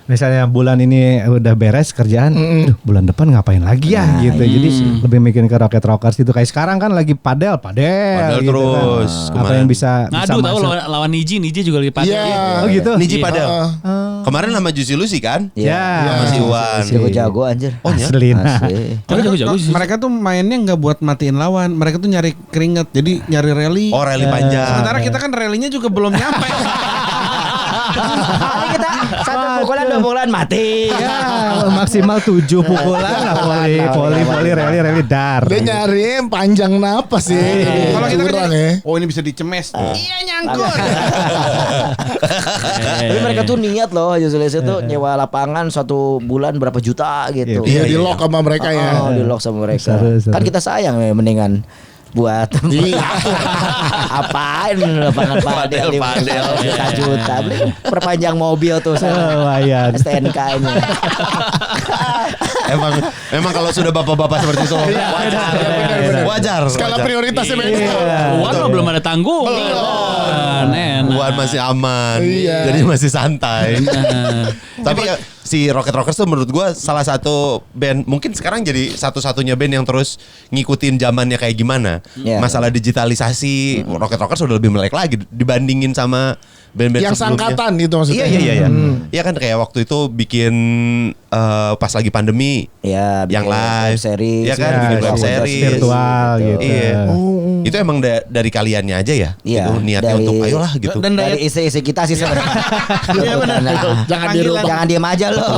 A: misalnya bulan ini udah beres kerjaan, bulan depan ngapain lagi ya gitu. Jadi lebih mikirin ke Rocket Rockers itu. Kayak sekarang kan lagi padel gitu
D: terus.
A: kan. Apa yang bisa
E: ngadu tahu lawan Niji juga lagi padel.
A: Oh gitu.
D: Niji padel. Kemarin sama Juicy Lucy kan?
A: Ya.
D: Masih Iwan.
C: Jago anjir.
D: Oh ya.
E: Tapi jago-jago sih.
F: Mereka tuh mainnya nggak buat matiin lawan, mereka tuh nyari keringet, jadi nyari rally.
D: Oh, rally panjang.
F: Sementara kita kan rallynya juga belum nyampe.
C: Hari kita 1 pukulan 2 pukulan mati.
A: Ya, maksimal 7 pukulan lah voli rally dar.
B: Dia nyari panjang napas sih.
F: Kalau kita kan
B: ya.
F: oh ini bisa dicemes. Iya nyangkut.
C: Tapi mereka tuh niat loh, Julius itu nyewa lapangan 1 bulan berapa juta gitu.
B: Iya, di lock sama mereka ya.
C: Di lock sama mereka.
A: Seru.
C: Kan kita sayang ya, mendingan buat apain lapangan padel juta beli perpanjang mobil tuh
A: lumayan
C: STNK-nya.
D: Emang kalau sudah bapak-bapak seperti itu wajar.
B: Skala prioritasnya beda.
E: Wan lo belum ada tanggung.
D: Wan masih aman.
B: Iya.
D: Jadi masih santai. Tapi si Rocket Rockers tuh menurut gue salah satu band, mungkin sekarang jadi satu-satunya band yang terus ngikutin zamannya kayak gimana. Masalah digitalisasi, Rocket Rockers udah lebih melek lagi dibandingin sama band-band
B: yang
D: sebelumnya.
B: sangkatan gitu maksudnya.
D: Iya. Iya kan kayak waktu itu bikin pas lagi pandemi, yang live
C: series,
D: ya kan, bikin web series
A: virtual gitu.
D: Iya. Itu emang dari kaliannya aja ya?
C: Iya.
D: Itu niatnya untuk ayolah gitu.
F: Dan
C: dari istri-istri kita sih sebenarnya.
F: Iya benar.
C: Jangan diem aja lo.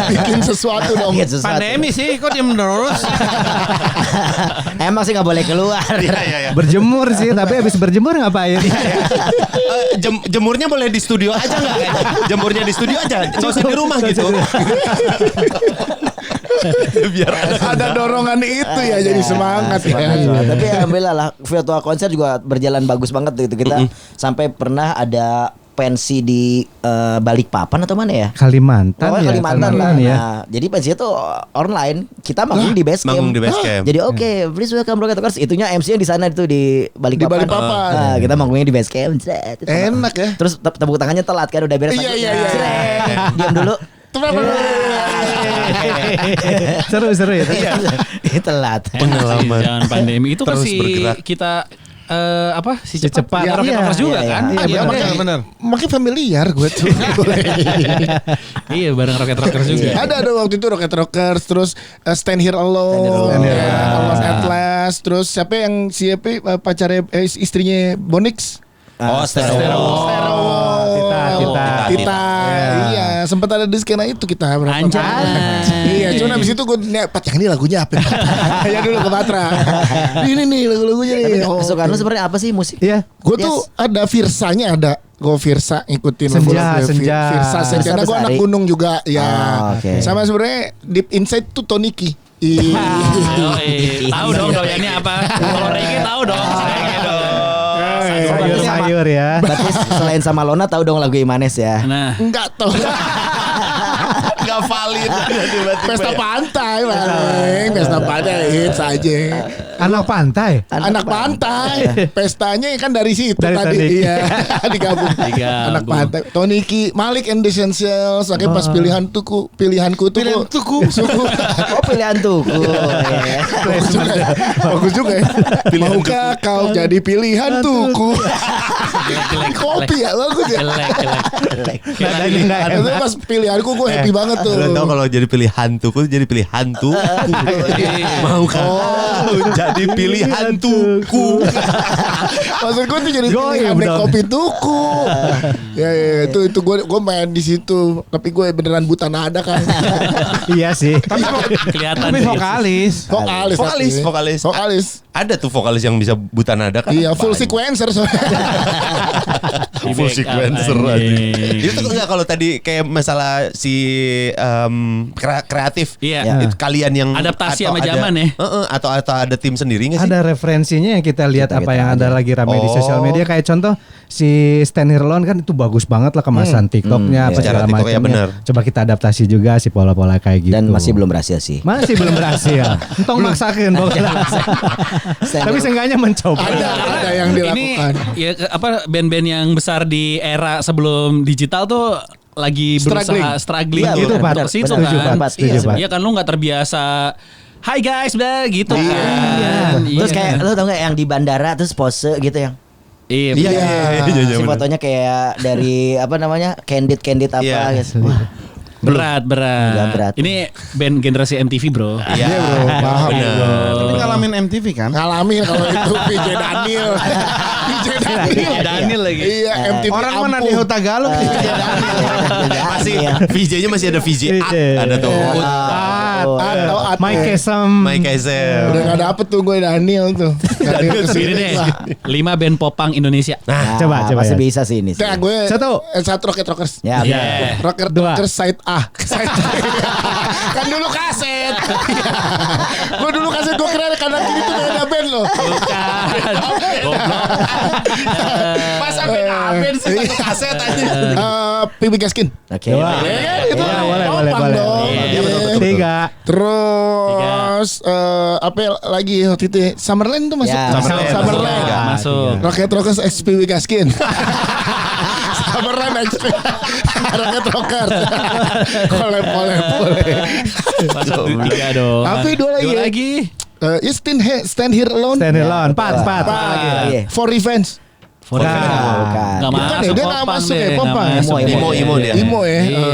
B: Bikin sesuatu dong.
F: Pandemi sih kok diem terus.
C: Emang sih nggak boleh keluar.
D: Iya.
A: Berjemur sih, tapi habis berjemur ngapain?
D: Jemurnya boleh di studio aja nggak? Jemurnya di studio aja, nggak usah di rumah gitu. Biar
B: ada dorongan itu ya, jadi semangat ya.
C: Tapi alhamdulillah lah virtual konser juga berjalan bagus banget gitu. Kita sampai pernah ada pensi di Balikpapan atau mana ya?
A: Kalimantan ya.
C: Kalimantan lah.
A: Ya.
C: Nah, jadi pensi itu online. Kita manggung di base camp. Jadi please welcome Rocket Rockers. Itunya MC yang di sana itu di Balikpapan. Nah, kita manggungnya di base camp.
B: Enak ya.
C: Terus tepuk tangannya telat kan udah beres.
B: Iya.
C: Diam dulu.
A: Seru ya.
C: Telat.
E: Pengalaman jangan pandemi itu kan
D: terus
E: si
D: bergerak.
E: Kita si cepat
A: Ya,
E: Rocket Rockers juga kan?
F: Iya benar.
B: Makin familiar gue tuh.
E: Iya bareng Rocket Rockers juga.
B: Ada waktu itu Rocket Rockers, terus Stand Here Alone, Alone at Last, terus siapa pacarnya istrinya Bonix?
A: Tita.
B: Iya, sempat ada di skena itu kita berapa
E: Anjay.
B: Iya, cuma habis itu gue Pat yang ini lagunya apa? Ya dulu ke Patra. Ini nih lagu-lagunya nih.
C: Kesukaan lu sebenarnya apa sih musik?
A: Iya.
B: Gue tuh ada Virsanya ada. Gue Virsa ngikutin
A: Senja.
B: Virsa. Karena gue anak gunung juga ya. Sama sebenarnya Deep Inside tuh Toniki.
E: Tahu dong doyannya apa? Kalau reggae tahu dong.
A: Sayur ya.
C: Berarti selain sama Lona tahu dong lagu Imanes ya.
E: Nah,
B: Enggak tahu.
D: Gak valid.
B: Pesta pantai paling. Pesta pantai hits aja.
A: Anak pantai.
B: Anak pantai. Pestanya kan dari situ
A: Dari
B: tadi.
A: tadi.
B: Iya. Digabung. Anak pantai. Toniki, Malik and the Essentials. Akhirnya pas pilihanku tuh suku.
C: Oh pilihan tuku.
B: Bagus juga ya. Maukah kau jadi pilihan tuku? Kopi ya bagus ya.
E: Jelek.
A: Nadanya nggak
B: Itu
A: enak.
B: pas pilihanku gue happy banget tuh.
D: Lo tau kalau jadi pilih hantuku jadi pilih hantu. Mau kan? Jadi pilih hantuku.
B: Maksud gue tuh jadi
A: Goyang
B: pilihan
A: dong.
B: kopi tuku. Ya itu gue main di situ. Tapi gue beneran buta nada kan.
A: Iya sih.
E: Kelihatan
F: Tapi
E: sih.
F: vokalis.
B: Vokalis.
D: Ada tuh vokalis yang bisa buta nada kan?
B: Iya full
D: Banyak.
B: sequencer soalnya.
D: Full sequencer
E: Anjing.
D: Itu enggak kalau tadi kayak masalah si kreatif.
E: Iya.
D: Itu kalian yang
E: Adaptasi
D: atau
E: sama
D: ada-
E: zaman ya?
D: Atau ada tim sendiri nggak sih?
A: Ada referensinya yang kita lihat
C: Kita
A: apa yang ada lagi rame di
D: Oh.
A: sosial media, kayak contoh si Stan Hirlon kan itu bagus banget lah kemasan TikToknya apa
D: Secara
A: segala
D: TikTok, ya
A: macamnya.
D: bener.
A: Coba kita adaptasi juga si pola-pola kayak gitu.
C: Dan masih belum berhasil sih.
A: Masih belum berhasil. Entong maksakeun pokoknya. Tapi seenggaknya mencoba.
B: Ada yang
E: Ini
B: dilakukan.
E: ya apa band-band yang besar di era sebelum digital tuh lagi berusaha struggling
C: Iya,
E: gitu
A: benar,
E: untuk
A: benar,
E: situ
A: setuju,
E: kan.
A: Pak, setuju, Pak.
E: Iya kan lu nggak terbiasa. Hai guys, blah gitu kan.
C: Terus
E: Iya.
C: kayak lu tau gak yang di bandara terus pose gitu yang
E: Iya,
C: si fotonya kayak dari apa namanya candid apa
D: Iya.
C: gitu. Wah,
E: berat.
C: Iya, berat.
E: Ini band generasi MTV, Bro.
D: Iya
B: bro, paham.
F: Tapi ngalamin MTV kan?
B: Ngalamin kalau itu PJ Daniel. PJ Daniel.
E: Daniel lagi.
B: Iya MTV
F: Orang mana
B: Ampung.
F: di Tagalog sih?
D: Masih VJ-nya masih ada VJ
A: VJ.
D: ada tuh.
B: Atau
A: Mike Kesem.
D: Mike Kaisel.
B: Udah gak dapet tuh gue Daniel tuh. Daniel
E: Gini deh, 5 band popang Indonesia.
C: Nah,
A: coba
C: masih
A: ya.
C: bisa sih ini sih.
B: Nah, gue
A: Satu.
B: satu Rocket Rockers.
C: Ya,
E: Iya.
B: Rocket
A: Dua.
B: Rockers side A. Side A. Kan dulu kaset. Gue dulu kaset gue kira kanan kiri tuh beda band loh.
E: Bukan. Goblok.
D: Masa band sih satu kaset aja.
B: PB Gaskin.
C: Oke.
A: Dua.
B: Itu
A: Iya, boleh,
B: popang
A: boleh.
B: dong.
E: Iya,
B: Iya.
E: betul,
A: Tiga.
B: Terus apa lagi waktu itu ya? Summerland tuh masuk.
C: Ya,
B: Summerland.
D: Tiga.
E: Masuk.
B: Rocket Rockers X PB Gaskin. Summerland X Rocket Rockers. Boleh.
E: Masuk 3 dong.
B: Apa dua lagi?
E: Dua
B: Ya?
E: lagi.
B: You stand here alone.
A: Stand Hirlon. Empat.
C: Iya.
B: For revenge.
E: Bukan.
C: Bukan.
E: Nggak
B: Bukan
E: masuk
B: ya, dia nggak
E: popang
B: masuk
E: deh,
B: ya,
E: nggak
B: popang.
E: masuk.
D: Imo dia.
B: Imo ya.
E: Iya.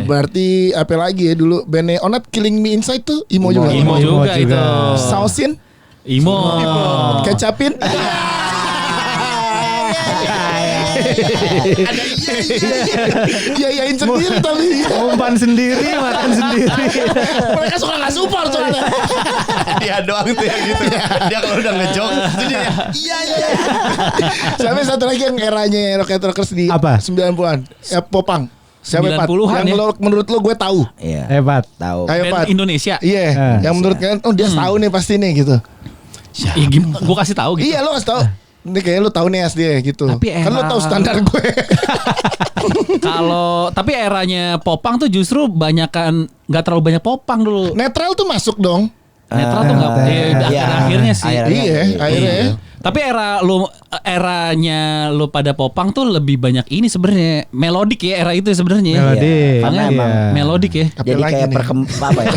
B: Berarti apa lagi ya dulu bandnya Onat Killing Me Inside tuh Imo juga.
E: Imo juga itu.
B: Sausin,
E: Imo.
B: kecapin. Iya sendiri tapi
A: Umpan sendiri, makan sendiri.
B: mereka suka nggak support soalnya.
D: Dia doang tuh yang gitu. Dia kalau udah ngejok itu dia iya.
B: Sampai satu lagi yang eranya Rocket Rockers di
A: Apa?
B: 90-an. Ya Popang. Siapa Pat?
E: 90-an
B: Yang
E: ya?
B: menurut lo gue tahu.
C: Iya.
A: Hebat.
C: Tahu.
B: Ayo
E: Band
B: Pat.
E: Indonesia.
B: Iya, yang menurut kalian dia tahu nih pasti nih gitu.
E: Ih, gua kasih tahu gitu.
B: Iya lo kasih tahu. Ini kayaknya lo tahu nih SD gitu.
E: Tapi
B: Kan lo
E: era-
B: tahu standar gue.
E: Kalau tapi eranya popang tuh justru banyakan nggak terlalu banyak popang dulu.
B: Netral tuh masuk dong.
E: Netral tuh nggak
C: Iya.
E: akhir-akhirnya sih.
C: Akhirnya.
B: Akhirnya.
E: Iya. Tapi eranya lu pada popang tuh lebih banyak ini sebenarnya melodik ya era itu sebenarnya.
A: Melodik.
E: Karena
A: Iya.
E: emang melodik ya.
B: Apa
C: Jadi
B: lagi
C: kayak
B: nih?
C: apa ya?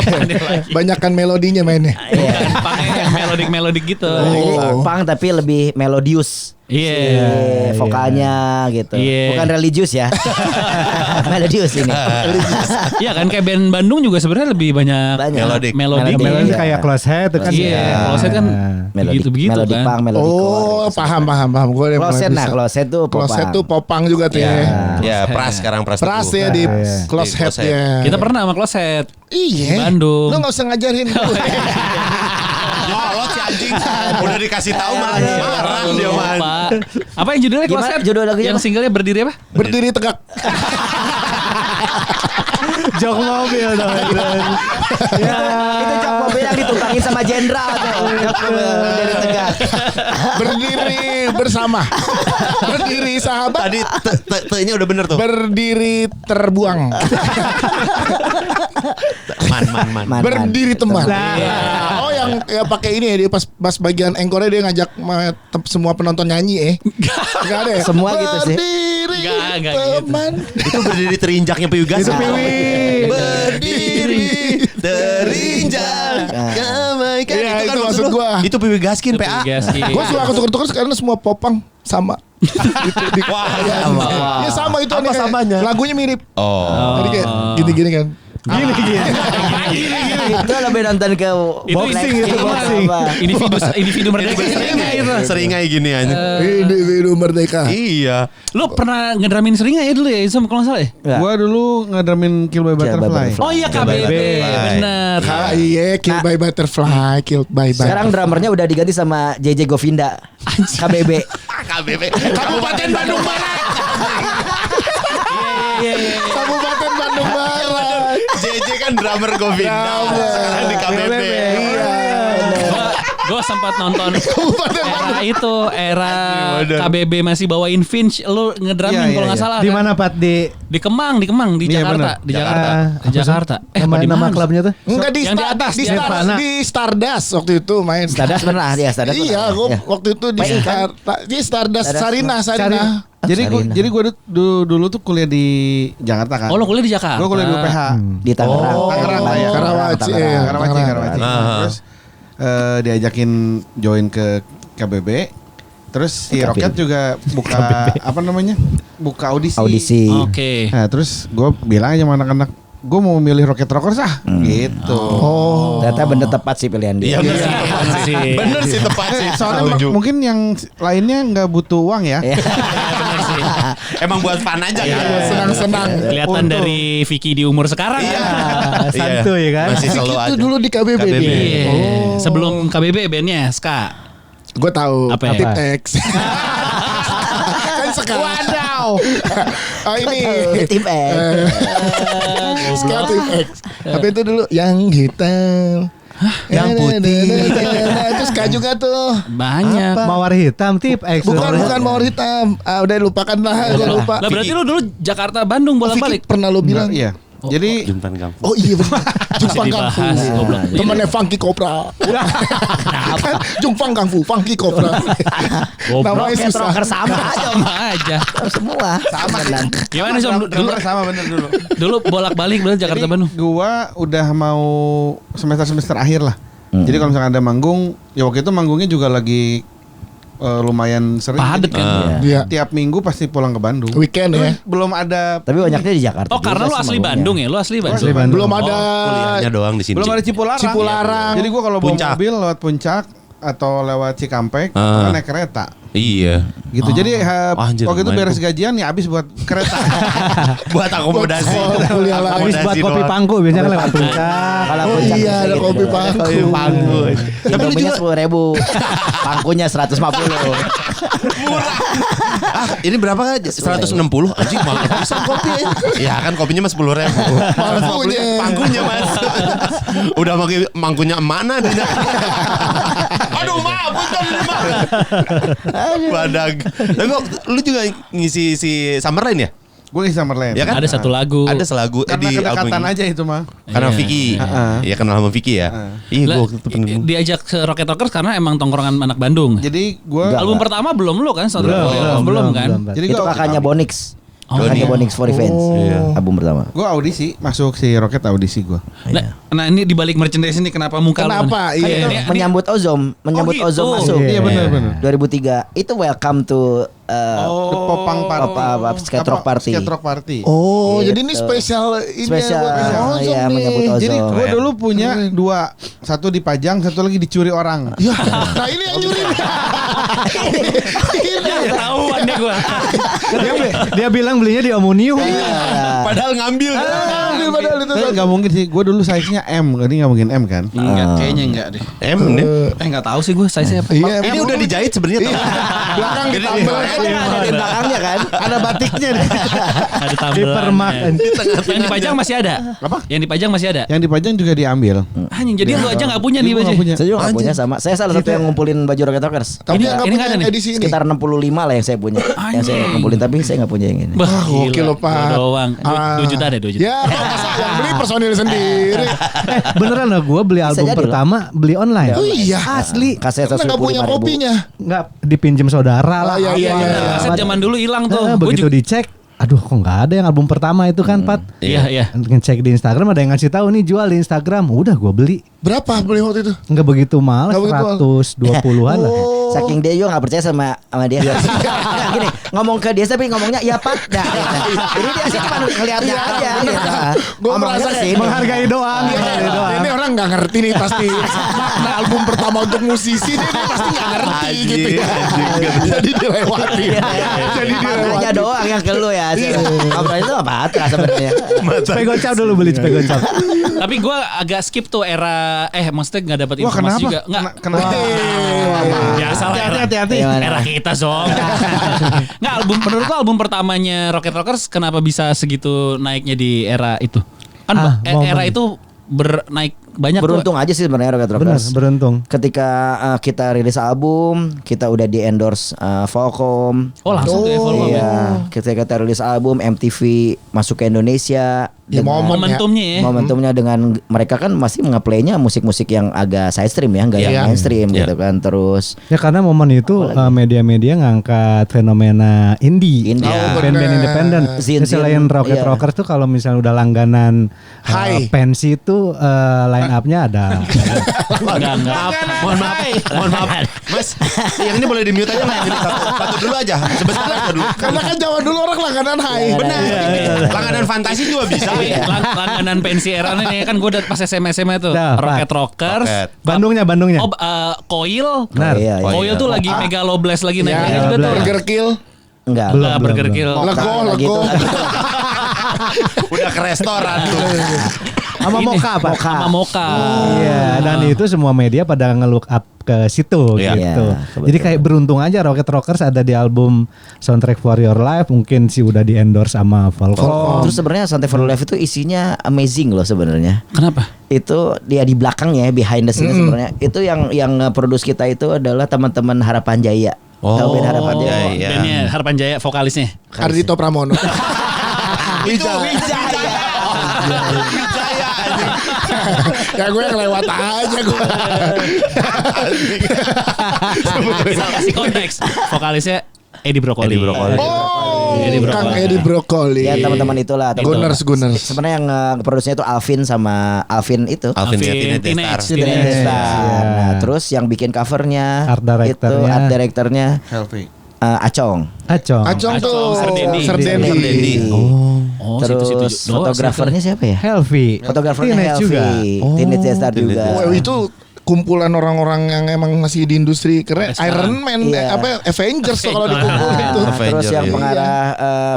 B: Banyakan melodinya mainnya.
E: Bukan popangnya yang melodik gitu.
C: Jadi punk tapi lebih melodius.
E: Iya.
C: Vokalnya gitu.
E: Iya.
C: Bukan religius ya. Melodius ini.
E: Iya kan kayak band Bandung juga sebenarnya lebih banyak
C: Banyak.
D: Melodik.
E: melodik.
C: Melodik.
A: Melodi
C: Iya.
A: kayak close head itu kan.
E: Iya, close head kan
C: Melodi
E: begitu
C: melodi
E: kan.
C: punk, melodi
B: Oh,
C: core.
B: paham. Gue udah mulai
C: Closet
B: bisa.
C: nah, closet tuh popang.
B: Closet tuh popang juga tuh ya.
D: Ya, Pras sekarang Pras.
B: Pras
D: Teguh.
B: ya di
A: Iya.
B: close
D: Di
B: head
D: close head.
B: ya.
E: Kita pernah sama closet.
B: Iya.
E: di Bandung.
B: Lo gak usah ngajarin gue.
D: Nyolot si anjing. Udah dikasih tahu malah marah dia man.
E: Lupa. Apa yang judulnya
C: Gimana
E: closet?
C: judul lagunya
E: Yang
C: apa?
E: singlenya berdiri apa?
B: Berdiri tegak.
A: Jok mobil dong. Ya.
C: Itu jok mobil yang ditumpangin sama jenderal tuh. Dari tegak.
B: Berdiri bersama. Berdiri sahabat.
D: Tadi te-nya udah bener tuh.
B: Berdiri terbuang.
D: Man.
B: Berdiri teman.
A: Nah.
B: Oh yang ya pakai ini ya dia pas bagian engkornya dia ngajak semua penonton nyanyi Enggak ada ya?
C: Semua gitu sih.
B: Berdiri
E: Enggak gitu.
B: teman.
D: Itu berdiri terinjaknya Piwi Gas.
A: Itu Piwi.
D: Berdiri terinjak. Damaikan.
B: Iya,
D: Itu kan
B: itu maksud
D: lu.
B: gua.
D: Itu Piwi Gaskin PA.
E: Gaskin.
B: Gue suka ketuker-tuker karena semua popang sama.
D: Wah,
B: Ya sama itu
D: Apa
B: nih, kayak
D: samanya?
B: lagunya mirip.
D: Oh.
B: Jadi kayak gini-gini kan.
A: Gini.
C: Itu lebih nonton ke
A: Boxing itu, boxing.
E: Individu merdeka seringai itu.
D: Seringai gini aja.
B: Ini video merdeka.
D: Iya.
E: Lu pernah ngedramin seringai ya dulu ya Isam kalau nggak salah ya?
C: Enggak.
F: Gua dulu ngedramin Kill by Butterfly.
C: Butterfly.
E: Oh iya KBB, bener.
B: Iya, Kill by Butterfly, Kill by Butterfly.
C: Sekarang drummernya udah diganti sama JJ Govinda. KBB.
D: KBB. Kabupaten Bandung Barat.
B: Kabupaten Bandung Barat.
D: JJ kan drummer Govinda. Sekarang di KBB.
E: Gue sempat nonton era itu, era
D: Bener.
E: KBB masih bawain Finch, lu ngedramin
F: Iya,
E: kalau
F: iya,
E: nggak salah.
A: Di
E: kan?
A: mana Pat? Di
E: Di Kemang, di
F: Iya,
E: Jakarta,
F: bener.
E: di Jakarta,
A: Ah,
E: di Jakarta.
A: nama,
E: di
A: nama
E: mana?
A: klubnya tuh?
B: Enggak di,
E: Yang di atas,
B: di,
E: di atas.
B: di Stardust waktu itu main.
C: Stardust pernah ya, Stardust.
B: Iya,
C: pernah.
B: gue
C: Ya.
B: waktu itu di
C: PI kan?
B: Jakarta. Di Stardust
C: Stardust.
B: Sarina.
F: Jadi gua dulu tuh kuliah di Jakarta kan.
E: Oh, lo kuliah di Jakarta.
F: Gua kuliah di UPH.
C: Di Tangerang.
F: Tangerang lah ya.
B: Karawaci, iya.
F: Karawaci.
D: Ah.
F: Terus diajakin join ke KBB. Terus si
C: KBB.
F: Rocket juga buka apa namanya? Buka audisi.
C: Audisi.
E: Oke.
F: Nah, terus gue bilang aja sama anak-anak, gue mau milih Rocket Rockers gitu.
B: Oh.
C: Ternyata bener tepat sih pilihan dia.
D: Iya bener sih tepat sih. Bener sih tepat sih.
F: Soalnya
D: Setuju.
F: mungkin yang lainnya nggak butuh uang ya.
C: Iya.
D: Emang buat fun aja kan.
B: Senang-senang.
E: Kelihatan
F: Untung.
E: dari Vicky di umur sekarang.
D: Iya.
E: kan?
A: Santuy kan?
D: Masih selalu
B: Itu
D: ada.
B: dulu di KBB,
D: KBB.
B: dia.
E: Iya. Sebelum KBB bandnya Ska.
B: Gue tahu.
E: Apa ya?
B: Tip X. Kan sekarang. Wadaw. Oh ini.
C: Tim X.
B: Sekarang Tip X. Apa itu dulu? Yang hitam.
D: Yang putih.
B: Terus Ska juga tuh.
E: Banyak.
A: Mawar hitam tip X.
B: Bukan mawar hitam. Udah lupakan lah. Gue lupa.
E: Lah berarti lu dulu Jakarta Bandung bolak-balik.
B: Vicky pernah lo bilang.
F: Iya. Jadi
D: Jumpan kampung.
B: Oh iya benar. Jungfang Kung Fu.
E: dibahas, goblok.
B: Temannya Funky Cobra. Kan Jungfang Kung Fu, Funky Cobra.
E: Goblok.
B: Namanya
C: Rocket
B: susah.
C: Rocker sama aja.
E: Sama aja.
C: Semua. Sama.
E: Gimana Som? Dulu
F: sama bener dulu.
E: dulu bolak-balik berarti Jakarta
F: Jadi
E: Bandung.
F: gua udah mau semester akhir lah. Jadi kalau misalkan ada manggung, ya waktu itu manggungnya juga lagi lumayan sering.
E: Padet
F: Jadi
E: kan.
B: Iya.
F: tiap minggu pasti pulang ke Bandung.
B: Weekend ya.
F: Belum ada
C: Tapi banyaknya di Jakarta.
E: Oh karena lu
C: juga sih
E: asli
C: manggungnya.
E: Bandung ya? Lu asli Bandung.
A: Asli Bandung.
B: Belum ada.
D: Kuliahnya doang di sini.
F: belum ada Cipularang.
B: Cipularang.
F: Jadi gua kalau bawa
D: Puncak.
F: mobil lewat Puncak atau lewat Cikampek,
D: Ah.
F: kan naik kereta.
D: Iya.
F: Gitu. Jadi
D: Anjir,
F: waktu itu
D: lumayan
F: beres
D: tuh.
F: gajian ya habis buat kereta.
D: Buat akomodasi.
B: Kuliah lagi.
A: Habis buat kopi pangku biasanya kan lewat puncak.
C: Kalau
B: Oh
C: puncak
B: iya
C: bisa
B: ada
C: gitu.
B: kopi pangku.
D: Pangku.
C: Tapi lu juga 10.000. Pangkunya 150.
D: Ini berapa kan? 160 anjing mahal bisa kopi aja. Ya kan kopinya mah 10.000.
B: Pangkunya.
D: Pangkunya Mas. Udah pakai mangkunya mana dia. Aduh maaf punten Mas. Badag. Tapi kok lu juga ngisi si Summerline ya?
F: Gue ngisi Summerland.
D: Ya kan?
E: Ada satu lagu.
D: Ada selagu
F: Karena
D: di
F: kedekatan
D: album ini.
F: aja itu mah.
D: Karena
E: Iya.
D: Vicky.
F: Heeh.
D: Iya kenal sama Vicky ya. Iya
E: Lah,
D: gua waktu itu pernah.
E: diajak ke Rocket Rockers karena emang tongkrongan anak Bandung.
F: Jadi gue
E: Album pertama belum lu kan? Belum kan?
F: jadi
C: Itu
F: gue
C: kakaknya Bonix.
E: Oh,
C: Kakaknya
E: iya.
C: Bonix for Revenge. Album pertama.
F: gue audisi masuk si Rocket audisi gue.
E: Nah ini dibalik merchandise ini kenapa muka lu?
B: Kenapa?
E: nih?
B: Iya.
E: Ini-
C: Menyambut Ozom, menyambut
E: gitu.
C: Ozom masuk.
F: Iya benar-benar.
C: 2003 itu welcome to
F: The Popang Party.
C: apa, Skate Rock Party.
F: Skate Rock Party.
B: Oh,
C: Gitu.
B: jadi ini spesial ini
C: Spesial,
B: buat Ozom
C: iya,
B: nih.
C: menyambut Ozom.
F: Jadi gue
D: Keren.
F: dulu punya dua, satu dipajang, satu lagi dicuri orang.
B: Ya, nah ini yang nyuri.
E: Ya, ketahuan deh gua.
A: Dia bilang belinya di Omnium.
D: Padahal ngambil.
B: Ambil padahal itu.
F: Tapi nggak mungkin sih. Gue dulu size-nya M, jadi nggak mungkin M kan?
E: Enggak, kayaknya enggak deh.
D: nih.
E: Enggak tahu sih gue size apa.
B: Iya,
D: Ini udah dijahit sebenarnya tau.
B: belakang
D: Jadi
B: ditambal.
C: Ada di belakangnya kan.
F: Ada batiknya nih.
E: Ada
A: Di
E: tambelannya.
A: permak.
E: Yang dipajang masih ada.
F: Apa?
E: Yang dipajang masih ada.
F: Yang dipajang juga diambil.
E: Anjing, jadi lu aja nggak punya
F: Jadi
E: nih
F: gua
E: baju.
F: nggak punya.
C: Saya juga nggak punya sama. Saya salah satu yang ngumpulin baju Rocket Rockers.
B: Tapi
E: Ini-
B: yang nggak
E: ini
B: punya
E: nggak ada
B: yang
E: nih?
B: edisi ini.
C: Sekitar 65 lah yang saya punya. Yang saya ngumpulin tapi saya nggak punya yang ini.
E: Bah,
B: gokil
E: gila.
B: lo, Pak.
E: Dua doang. 2 juta deh, 2 juta.
B: Ya, masa yang beli personil sendiri.
A: Beneran loh gue beli album
C: jadi loh.
A: pertama beli online.
B: Oh iya.
A: Asli.
C: Kaset
B: Karena nggak punya
C: 125.000.
B: kopinya.
A: Nggak dipinjem saudara lah.
B: Oh, iya, iya,
A: apa.
B: iya.
E: Kaset zaman dulu hilang tuh.
A: Nah,
E: Gua
A: begitu
E: juga-
A: dicek, aduh kok nggak ada yang album pertama itu kan Pat.
E: Iya, iya.
A: Ngecek di Instagram ada yang ngasih tahu nih jual di Instagram. Udah gue beli.
B: Berapa beli waktu itu?
A: Nggak begitu mahal,
B: Nggak begitu mahal.
A: 120-an lah.
B: Oh.
C: Saking dia juga nggak percaya sama dia. Nah, gini, ngomong ke dia tapi ngomongnya iya Pak. Nah, gitu. Jadi dia sih cuma ngeliatnya aja gitu.
B: Gue
C: Ngomongnya
B: merasa
C: kesini.
A: Menghargai doang. menghargai doang.
B: Ini orang nggak ngerti nih pasti. Nah, album pertama untuk musisi dia pasti nggak ngerti gitu ya. Jadi dilewati. Jadi
C: Matanya
B: dilewati.
C: doang yang ke lu ya. Ngobrol itu apa Patra sebenarnya.
A: Cepet gocap dulu beli cepet gocap.
E: Tapi gue agak skip tuh era maksudnya nggak dapat
F: Wah,
E: informasi
F: kenapa?
E: juga. Nggak.
F: Kenapa?
E: Biasa lah.
F: Hati-hati.
E: Era kita Zong. Nggak, menurut lo album pertamanya Rocket Rockers kenapa bisa segitu naiknya di era itu? Kan era
A: momen.
E: itu naik banyak
C: Beruntung aja sih sebenarnya Rocket
A: Benar,
C: Rockers.
A: beruntung.
C: Ketika kita rilis album, kita udah di endorse Volcom.
E: Oh langsung ke Volcom ya.
C: Iya, ketika kita rilis album, MTV masuk ke Indonesia.
B: Di
C: dengan
E: Momentumnya ya.
C: momentumnya dengan mereka kan masih ngeplaynya musik-musik yang agak side stream ya, nggak yang
B: Iya.
C: mainstream
D: Iya.
C: gitu kan. Terus
A: Ya karena momen itu media-media ngangkat fenomena indie,
C: Indie.
B: Oh,
A: band-band
B: bener.
A: independen.
C: Zin-zin,
A: Selain Rocket
C: iya.
A: Rockers tuh kalau misalnya udah langganan
B: Hai.
A: pensi itu line up-nya ada.
E: Enggak.
D: Mohon maaf. Mas, yang ini boleh di-mute aja nggak? Ini satu dulu aja. Sebentar aja dulu.
B: Karena kan zaman dulu orang langganan Hai.
D: Benar. Langganan fantasi juga bisa.
E: Tapi langganan pensi era ini kan gue udah pas SMA tuh
A: Nah,
E: Rocket Rockers.
D: Rocket.
A: Bandungnya.
E: Oh, Coil.
A: Benar.
C: Iya, iya.
E: Coil tuh lagi Megalo Blast lagi naik
B: Ya,
E: juga tuh.
B: Burger Kill.
C: enggak.
A: Belum.
E: Burger Kill.
B: Lego.
C: Gitu.
D: Udah ke restoran tuh.
A: Sama Moka Pak.
E: Sama Moka.
A: Iya, dan itu semua media pada nge-look up ke situ
D: Iya.
A: gitu.
C: Iya,
A: Jadi kayak beruntung aja Rocket Rockers ada di album Soundtrack for Your Life, mungkin sih udah di endorse sama Volcom.
C: Terus sebenarnya Soundtrack for Life itu isinya amazing loh sebenarnya.
E: Kenapa?
C: Itu dia di belakang ya, behind the scene sebenarnya. Itu yang produce kita itu adalah teman-teman Harapan Jaya. Tahu band Harapan Jaya?
D: iya.
E: Bandnya Harapan Jaya vokalisnya.
B: Ardito Pramono.
D: Itu
B: Ya gue kelewat aja gue.
E: Kita kasih konteks. Vokalisnya Edi Brokoli.
B: Oh,
E: Edi Brokoli.
B: Kang Edi Brokoli.
C: Ya teman-teman itulah.
B: Gunners.
C: Sebenarnya yang produksinya itu Alvin sama Alvin itu.
D: Alvin
E: Teenage.
D: Teenage
C: Teenage
A: Iya.
C: Star. Nah, terus yang bikin covernya
A: Art directornya.
C: itu art directornya
F: Healthy.
C: Acong.
A: Acong.
B: Acong tuh
E: Serdendi.
B: Serdendi.
E: Oh,
C: Terus
E: situ-situ.
C: fotografernya siapa ya?
A: Helvi.
C: Fotografernya
A: Teenage
C: Helvi.
A: juga.
C: Teenage Star juga.
B: Wah, itu kumpulan orang-orang yang emang masih di industri keren. Iron Man,
C: Iya.
B: Avengers tuh kalau dikumpul itu.
C: Nah, terus
D: Avenger,
C: yang
D: iya.
C: pengarah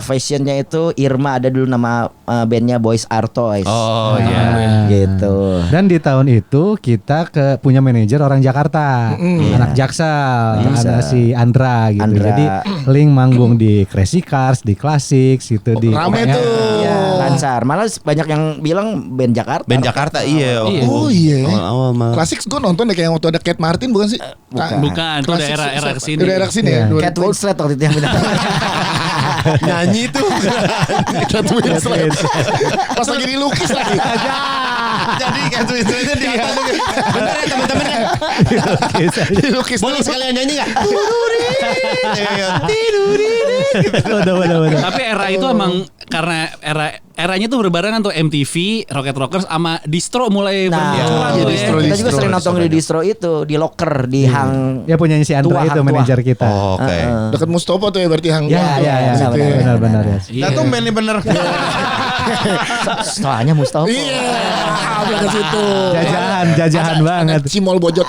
C: fashionnya itu Irma, ada dulu nama bandnya Boys Are Toys.
D: Oh iya.
C: Gitu.
A: Dan di tahun itu kita punya manajer orang Jakarta, anak Jaksel, ada si Andra gitu.
C: Andra.
A: Jadi Link manggung di Crazy Cars, di Classics gitu di
B: Rame
A: pokoknya-
B: tuh.
C: Iya, lancar. Malah banyak yang bilang band Jakarta.
D: Band Jakarta iya.
B: Oh iya.
D: Awal-awal mah.
B: Classics gue nonton deh kayak waktu ada Kate Martin bukan sih?
E: Bukan, itu udah
B: Classics
E: era kesini.
B: Udah era kesini ya.
A: Iya.
C: Cat Winslet waktu itu yang bilang.
D: Nyanyi tuh.
B: Kate Winslet. Pas lagi dilukis lagi.
D: Jadi kan itu di atas tuh. Bener ya teman-teman ya.
B: Dilukis.
D: Boleh sekalian nyanyi enggak?
A: Udah.
E: Tapi era itu emang karena eranya tuh berbarengan tuh MTV, Rocket Rockers sama Distro mulai bermunculan
B: iya,
E: tuh
B: Distro,
E: ya.
C: Kita juga
B: Distro,
C: sering nonton di distro itu, di locker, di hang.
A: Ya punya si Andra
C: Tua,
A: itu
C: hang tua.
A: manajer kita.
D: Oh, oke.
B: Dekat Mustopo tuh ya berarti hang.
A: Ya,
C: benar,
A: benar ya.
E: Iya.
F: Nah tuh band ini bener.
C: Setelahnya Mustopo.
B: Iya, ke situ.
A: Jajahan banget.
B: Cimol bojot.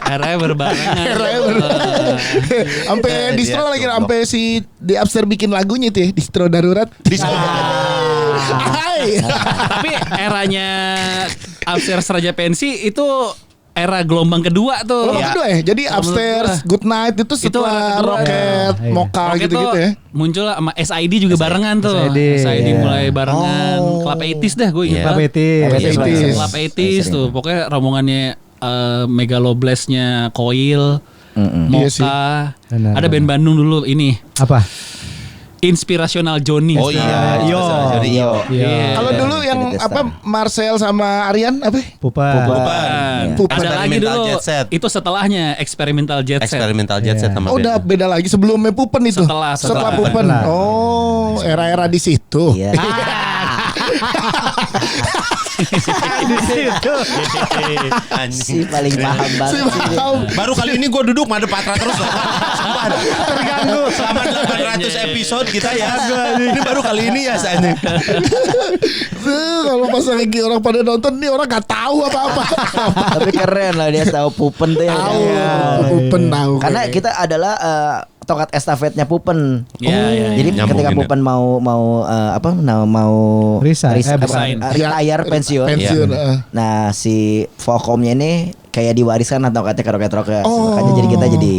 E: Eranya berbarengan.
B: Sampai distro lagi sampai si di Upstairs bikin lagunya itu ya, distro darurat. Hai.
E: Tapi eranya Upstairs Raja Pensi itu era gelombang kedua tuh.
B: Gelombang kedua ya. Jadi
E: Kalau menurut
B: Upstairs,
E: gua.
B: Good Night itu setelah
E: era kedua.
B: Rocket,
A: Iya.
B: Mocha
E: Rocket
B: gitu-gitu
E: tuh
B: ya.
E: muncul sama SID juga barengan tuh. SID
A: iya.
E: mulai barengan. Club 80s dah gue ingat.
A: Club 80s.
E: Club 80s tuh. Pokoknya rombongannya Megalo Blast-nya Coil,
B: Iya sih.
E: Mocha.
A: Benar,
E: Ada band Bandung dulu ini.
A: Apa?
E: Inspirational Johnny.
D: Oh iya.
A: Yo.
D: Jadi yo.
A: Iya.
B: Kalau dulu yang
C: Teenage
B: apa
C: Star.
B: Marcel sama Aryan apa?
A: Pupa.
E: Bukan.
B: Pupa.
E: Ada lagi
D: Experimental
E: dulu.
D: Jet Set.
E: Itu setelahnya Experimental Jet Set.
D: Eksperimental Jet Set sama
B: Oh, udah
D: band.
B: beda lagi sebelumnya Pupen itu.
E: Setelah
B: Pupen.
A: Setelah.
B: Oh, era-era di situ.
C: Iya.
A: Di situ.
C: Si paling paham banget.
D: Baru kali ini gue duduk madep Patra terus loh. Sumpah, terganggu selama 800 episode kita ya. Ini baru kali ini ya saya.
B: Kalau pas lagi orang pada nonton nih orang gak tahu apa-apa.
C: Tapi keren lah dia tahu Pupen tuh ya.
B: Tahu, Pupen tahu.
C: Karena kita adalah tongkat estafetnya Pupen.
E: Iya.
C: Jadi
D: Nyambungin
C: ketika
D: ya.
C: Pupen mau
A: Resign.
C: retire pensiun.
B: Pensiun.
C: Nah si Volcom-nya ini kayak diwariskan tongkatnya ke Rocket Rockers.
B: Oh.
C: Makanya jadi kita jadi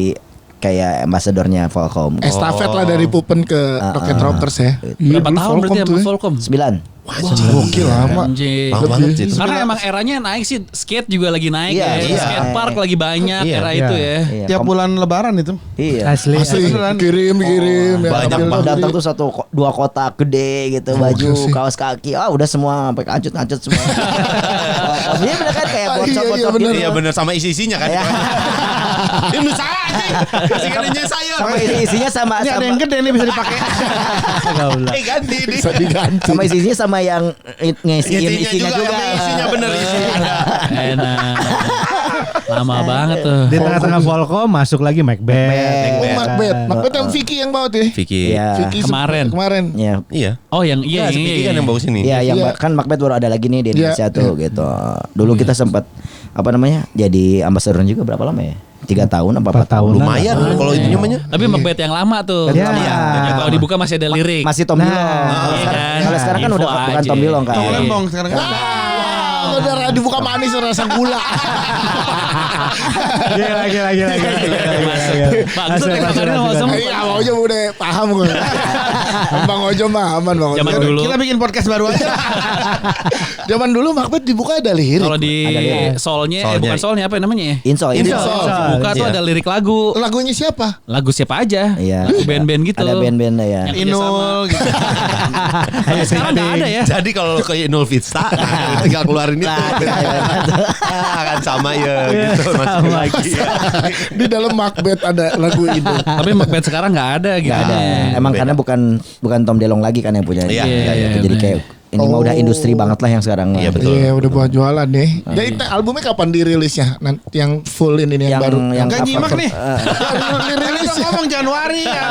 C: kayak ambasadornya Volcom.
B: Estafet lah dari Pupen ke Rocket Rockers ya.
E: Berapa tahun berarti ya
B: Volcom tuh ya?
E: Volcom?
C: 9.
B: Gokil lama.
E: Anjing.
D: Lama banget sih itu.
E: Karena emang eranya naik sih, skate juga lagi naik
C: Iya,
E: ya.
C: iya.
E: Skate park lagi banyak
D: Iya,
E: era
A: iya.
E: itu ya.
C: Iya,
F: Tiap bulan lebaran itu.
C: Iya.
A: Asli.
B: Asli kirim ya.
D: Banyak
B: Ambil
D: banget.
C: Datang tuh dua kotak gede gitu, baju,
B: sih.
C: kaos kaki, udah semua sampai kancut semua. Ini bener kan kayak
B: Iya,
C: bocor-bocor
B: iya, bener.
C: gitu.
D: Iya bener sama isi-isinya kan.
C: Iya.
D: Ini saya anjing. Kasih kalinya saya.
C: Sama isinya sama
F: Ini ada yang gede nih bisa dipakai.
D: Ganti nih.
B: Bisa diganti.
C: sama isinya sama yang ngisiin isinya juga.
D: Yang isinya bener isinya ada.
E: Enak. Lama banget tuh.
A: Di tengah-tengah Volcom masuk lagi Macbeth.
B: Oh Macbeth. Macbeth yang Vicky yang bawa tuh ya.
D: Vicky.
C: Iya.
B: Vicky
E: Kemarin.
B: Kemarin.
C: Ya.
D: Iya.
E: Oh yang iya
D: Iya, si Vicky kan yang bawa sini.
C: Iya, yang
B: Iya.
C: kan Macbeth baru ada lagi nih di Indonesia
B: Iya.
C: tuh gitu. Dulu kita sempat apa namanya? Jadi ambasador juga berapa lama ya? 3 tahun apa 4 tahun?
D: Lumayan kalau itu namanya.
E: Tapi Macbeth yang lama tuh.
A: Iya.
E: Yang kalau dibuka masih ada lirik.
C: Masih Tom
A: Nah,
C: Dilong. Kalau
E: iya
C: sekarang,
E: kan?
C: kalau sekarang kan
E: Info
C: udah bukan
E: aja.
C: Tom Dilong kan.
F: Tong lembong sekarang kan.
B: Bener dibuka manis rasa gula.
A: Gila.
E: Bagus tuh tembakannya langsung.
B: Iya, Bang Ojo udah paham gue. Bang Ojo mah aman Bang Ojo.
E: Zaman dulu.
F: Kita bikin podcast baru aja.
B: Zaman dulu Macbeth dibuka ada lirik.
E: Kalau di
C: Ada lirik.
E: solnya,
D: Solnya.
E: bukan solnya apa namanya ya?
C: Insol.
E: Buka tuh
D: Iya.
E: ada lirik lagu.
B: Lagunya siapa?
E: Lagu siapa aja?
C: Iya.
E: Lagu band-band gitu.
C: Ada band-band ya.
E: Yang
F: Inul gitu.
E: Sekarang nggak ada ya.
D: Jadi kalau ke Inul Vista tinggal keluarin itu. Akan sama ya gitu masuk lagi.
B: Di dalam Macbeth ada lagu itu.
E: Tapi Macbeth sekarang nggak ada gitu.
C: Gak ada. Emang karena bukan Tom Delong lagi kan yang punya.
D: Iya,
E: iya,
C: Jadi
E: bener.
C: kayak ini mah udah industri banget lah yang sekarang.
D: Iya, betul.
B: Iya, udah buat jualan nih. Jadi albumnya kapan dirilisnya? Nanti yang full ini yang baru.
C: yang
F: Gak nyimak nih.
B: Dirilis
F: Kita ngomong Januari ya.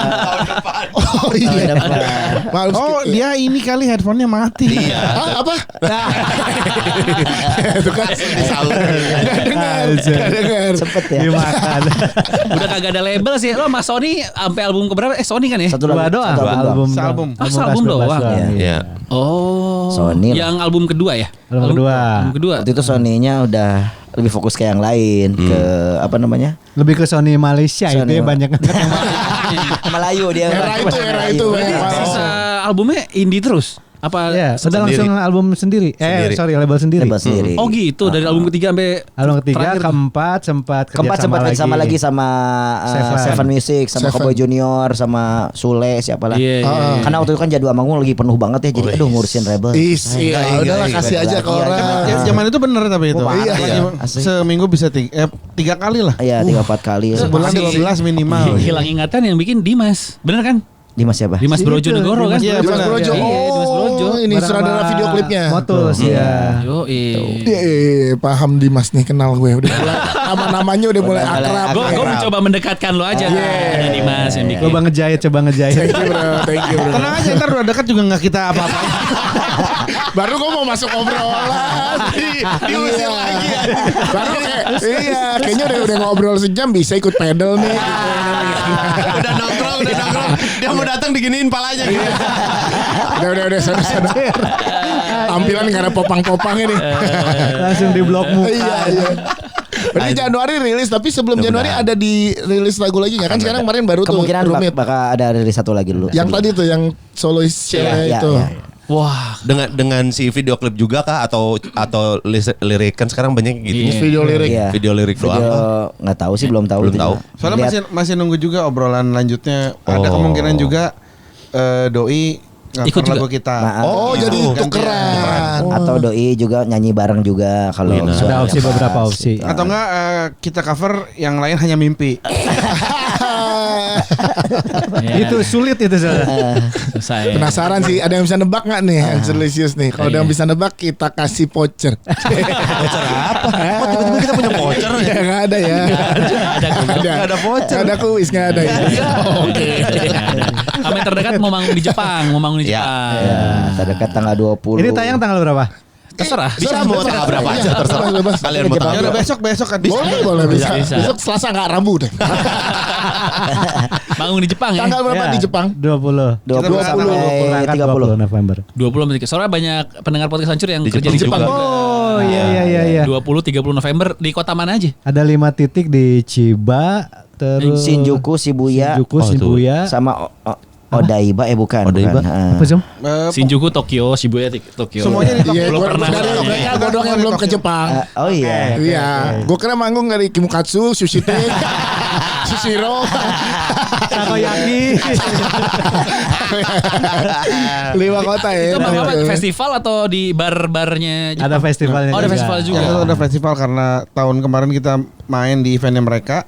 B: Oh iya. Maaf,
F: Oh dia ini kali headphone-nya mati.
B: Ah, apa? Itu kan dengar.
C: Cepet ya.
A: Dimakan.
E: Udah kagak ada label sih. Lo sama Sony sampai album keberapa? Sony kan ya?
C: Satu
A: Dua
C: lagu,
A: doang.
C: satu album.
F: Album.
E: Album doang.
C: Iya.
D: Iya.
E: Oh.
C: Sony lah.
E: Yang album kedua ya?
A: Album kedua.
E: Album kedua.
C: Waktu itu Sony-nya udah lebih fokus ke yang lain, ke apa namanya?
A: Lebih ke Sony Malaysia itu
C: Sony
A: ya banyak.
C: Melayu dia.
B: Era itu
C: Melayu.
B: banyak banget.
E: Sisa albumnya indie terus? Apa?
A: Ya, udah langsung album sendiri.
D: Sendiri.
A: Label sendiri.
C: Label sendiri.
E: Oh gitu, dari album ketiga sampai
A: Album ketiga,
E: terakhir.
A: keempat sempat
C: Keempat sempat kerjasama lagi sama Seven Music, sama
B: Seven.
C: Cowboy Junior, sama Sule, siapa lah.
E: Iya, iya.
C: Karena waktu itu kan Jadwal Manggung lagi penuh banget ya, jadi aduh ngurusin Rebel.
B: Iya, udahlah kasih aja ke orang.
F: Ya, zaman itu bener tapi itu.
C: Oh, parah,
B: iya.
C: Asli.
F: Seminggu bisa 3 kali lah.
C: Iya, 3-4 kali.
F: Sebulan
E: Masih-
F: 12 minimal.
E: Hilang ingatan yang bikin Dimas. Bener kan?
C: Dimas siapa?
E: Dimas
A: Itu,
E: Brojonegoro kan?
F: Dimas- Iya,
B: Dimas
F: benar.
B: Brojo.
E: Iya, Dimas Brojo.
B: Oh, ini sutradara video klipnya.
A: Motus ya.
E: Yo,
B: Iya, paham Dimas nih, kenal gue udah mulai nama-namanya udah mulai akrab.
E: Gue mencoba mendekatkan lo aja. Ada Dimas yang bikin.
A: Coba ngejahit.
B: Thank you bro, thank you bro.
F: Tenang aja ntar udah dekat juga nggak kita apa-apa.
B: Baru gue mau masuk obrolan. Diusir lagi ya. Baru kayak kayaknya udah ngobrol sejam bisa ikut pedal nih.
D: Udah nongkrong. Dia mau datang diginiin palanya gitu.
B: Udah sana. Tampilan gak ada popang-popang ini.
A: Langsung di blok muka.
B: Iya. Berarti Januari rilis, tapi sebelum Januari ada di rilis lagu lagi nggak kan? Sekarang kemarin baru tuh
C: Kemungkinan
B: Rumit.
C: bakal ada rilis satu lagi dulu.
B: Yang tadi tuh yang solois
C: Iya,
B: itu.
C: iya.
E: Wah.
D: Dengan si video klip juga kah atau lirik kan sekarang banyak gitu.
E: Iya.
B: Video lirik.
C: Iya.
D: Video lirik doang.
C: Video nggak tahu sih, belum tahu.
D: Belum
C: itu
D: tahu.
C: juga.
F: Soalnya
C: Lihat-
F: masih nunggu juga obrolan lanjutnya. Ada
D: Oh.
F: kemungkinan juga Doi
E: Ikut
F: cover lagu
E: juga?
F: kita.
C: Nah,
B: Oh,
F: Gitu.
B: jadi
F: Gantian.
B: tukeran.
C: Atau Doi juga nyanyi bareng juga kalau
D: Iya,
C: suaranya
A: Ada opsi
C: pas.
A: beberapa opsi.
F: Atau enggak kita cover yang lain hanya mimpi.
E: Ya.
A: Itu sulit itu soalnya.
E: Susah ya.
B: Penasaran sih, ada yang bisa nebak nggak nih Angelisius nih? Kalau ada yang bisa nebak, kita kasih voucher.
D: Voucher apa? Kok tiba-tiba kita punya voucher
B: Ya nggak ada ya.
E: Ada
D: ada voucher.
B: Ada kuis nggak ada ya. Oke.
E: Kami terdekat mau manggung di Jepang,
C: Ya, terdekat tanggal 20.
A: Ini tayang tanggal berapa?
E: Terserah.
D: Bisa mau tanggal berapa aja terserah.
B: Bebas.
D: Kalian mau
C: Jepang.
D: tanggal
F: Ya udah
D: berapa?
F: besok kan
B: Boleh bisa.
E: Bisa.
B: Besok Selasa nggak Rabu deh.
E: Manggung di Jepang ya.
B: Tanggal berapa di Jepang?
A: 20.
C: 20 sampai
A: Berangkat
C: 30.
A: 20 November.
E: 20 menit. Soalnya banyak pendengar podcast hancur yang
D: Di
E: kerja di
D: Jepang
E: Jepang.
D: juga.
A: Oh iya.
E: 20-30 November di kota mana aja?
A: Ada 5 titik di Chiba, terus
C: Shinjuku, Shibuya,
A: Shibuya.
C: sama Odaiba bukan.
D: Odaiba.
C: Bukan.
A: Apa sih?
E: Shinjuku, Tokyo, Shibuya, Tokyo.
F: Semuanya di Tokyo.
B: Iya,
E: Belum
B: gue
E: pernah.
B: doang yang belum ke Jepang.
C: Oh iya.
B: Iya, gue kira manggung dari Kimukatsu, Sushi Tei, Sushiro,
A: Takoyaki.
B: 5 kota ya.
E: Itu apa? Festival atau di bar-barnya Jepang?
A: Ada festivalnya.
E: Oh, ada
A: juga.
E: festival juga.
F: Yang satu ada festival karena tahun kemarin kita main di eventnya mereka.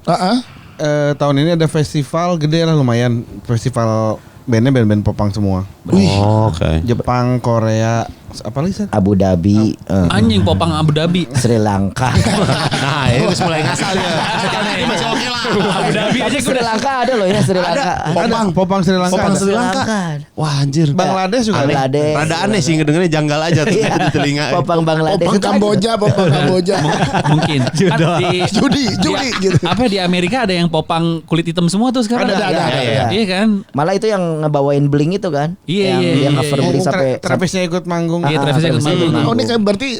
F: Tahun ini ada festival gede lah lumayan. Festival bandnya band-band popang semua.
D: Oh, oke.
F: Jepang, Korea, apa lagi Sat?
C: Abu Dhabi,
E: Anjing popang Abu Dhabi.
C: Sri Lanka.
D: Nah, ini udah mulai ngasal ya. Ini masih oke lah.
E: Abu Dhabi aja
C: Sri Lanka ada loh ya Sri Lanka.
F: Popang Sri Lanka.
D: Popang
F: ada.
D: Sri Lanka. Wah, anjir.
F: Bangladesh juga ada.
C: Bangladesh.
D: Rada aneh sih ngedengernya janggal aja tuh
C: Iya.
D: di telinga.
C: Popang Bangladesh.
B: Popang Kamboja, Popang Kamboja.
E: Mungkin. Kan
B: Judi gitu.
E: Apa di Amerika ada yang popang kulit hitam semua tuh sekarang?
B: Ada.
E: Iya kan?
C: Malah itu yang ngebawain bling itu kan.
E: Iya,
C: Yang
E: iya,
C: dia
E: iya,
C: cover
E: iya.
C: bling sampai
F: Travisnya ikut manggung.
E: Iya, Travisnya ikut
C: Travisnya
E: manggung.
B: Oh ini kan berarti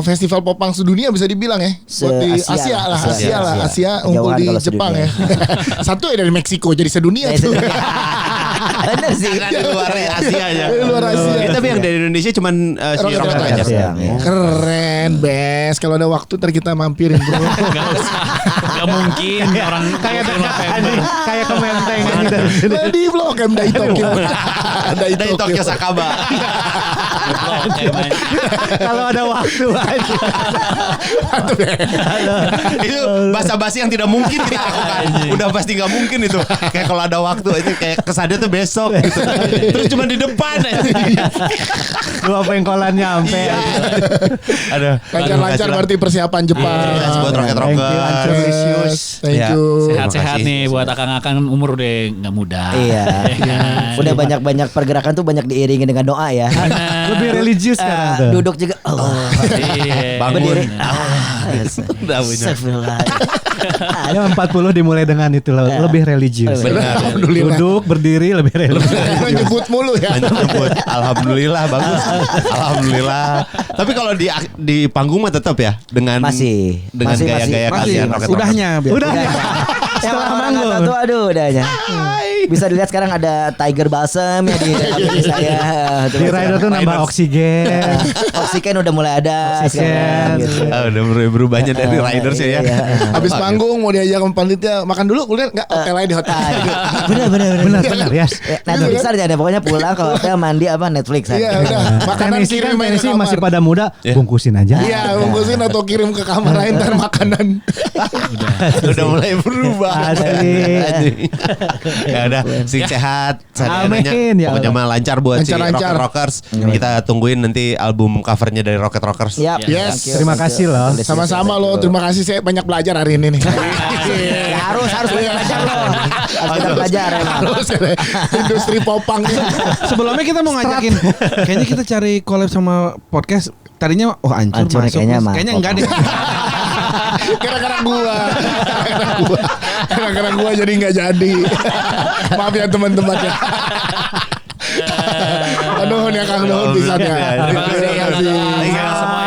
B: festival popang sedunia bisa dibilang ya. Buat di
C: Se-Asia
B: Asia lah,
C: lah.
B: Asia lah,
C: Asia.
B: Asia unggul
C: Jauhan
B: di
C: kalau
B: Jepang ya.
C: sedunia.
B: Satu ya dari Meksiko jadi sedunia tuh.
C: Bener sih.
D: Karena di luar Asia aja.
B: Di luar Asia.
D: Tapi yang dari Indonesia cuman si
B: Rocket
D: Rocket
B: Rockers.
D: aja.
C: Ya.
B: Keren, best. Kalau ada waktu ntar kita mampirin bro.
E: Gak usah. Gak mungkin orang kayak
A: Kayak kementeng aja dari sini.
B: Di Blok M dari Tokyo.
D: Dari Tokyo Sakaba.
A: Kalau ada waktu aja.
D: Itu basa-basi yang tidak mungkin kita lakukan. Udah pasti nggak mungkin itu. Kayak kalau ada waktu itu kayak kesannya tuh besok gitu. Terus cuma di depan aja.
A: Dua pengkolan nyampe.
D: Aduh.
B: Lancar-lancar berarti persiapan Jepang.
D: Yes, buat Rocket
A: Thank you,
D: Rockers.
A: Angelisius.
B: Thank
D: Ya.
B: you.
E: sehat-sehat
D: Makasih.
E: nih buat akang-akang umur udah nggak muda.
C: Iya.
E: kan?
C: Udah banyak-banyak pergerakan tuh banyak diiringi dengan doa ya.
A: Lebih religius sekarang tuh.
C: Duduk juga.
E: Iya.
D: Bangun.
C: Berdiri.
D: Udah punya.
C: Astagfirullah.
A: Ya 40 dimulai dengan itu lebih religius.
B: Alhamdulillah.
A: Duduk berdiri lebih religius.
B: Nyebut mulu ya.
D: Nyebut. Alhamdulillah bagus. Alhamdulillah. Tapi kalau di panggung mah tetap ya dengan
C: Masih.
D: dengan
C: Masih,
D: gaya-gaya
F: Masih,
D: kalian Rocket Rockers.
F: udahnya biar.
A: Udah ya.
C: Yang
A: Setelah
C: orang
A: manggung.
C: kata tuh aduh udah aja. Bisa dilihat sekarang ada Tiger Balsam ya di dalam diri saya.
A: Di rider tuh nambah oksigen.
C: Oksigen udah mulai ada
A: Oksigen.
C: sekarang gitu.
D: Udah berubahnya dari riders ya.
C: Iya.
B: Habis panggung mau diajak sama panitia makan dulu kuliner enggak hotel lain di hotel.
C: Bener.
A: Yes.
C: Netflix aja deh pokoknya pulang kalau hotel mandi apa Netflix aja.
B: Iya udah. Makanan
A: Tenisi kan
B: kirim aja ke
A: tenisi
B: kamar.
A: masih pada muda,
D: Ya.
A: bungkusin aja.
B: Iya, bungkusin atau kirim ke kamar lain ntar makanan.
D: Udah mulai berubah.
A: Asik.
D: Ya udah, sing sehat.
A: Amin, ya
D: Pokoknya
A: Allah.
D: mah lancar buat si
B: Lancar-lancar.
D: Rocket Rockers. Kita tungguin nanti album covernya dari Rocket Rockers.
C: Yap.
B: Yes.
A: Terima kasih loh.
B: Sama-sama loh. Terima kasih saya banyak belajar hari ini nih.
C: Ya, harus banyak belajar loh. Harus kita belajar emang.
B: Terus industri popang nih.
F: Sebelumnya kita mau ngajakin, kayaknya kita cari collab sama podcast. Tadinya hancur
C: Hancur,
F: masuk.
C: kayaknya mah.
F: Kayaknya enggak deh.
B: Gara-gara gua jadi nggak jadi. Maaf ya teman-teman ya. Aduh nih Kang Nuhun pisan ya.
E: Terima kasih.
B: Terima kasih.
E: Sama semua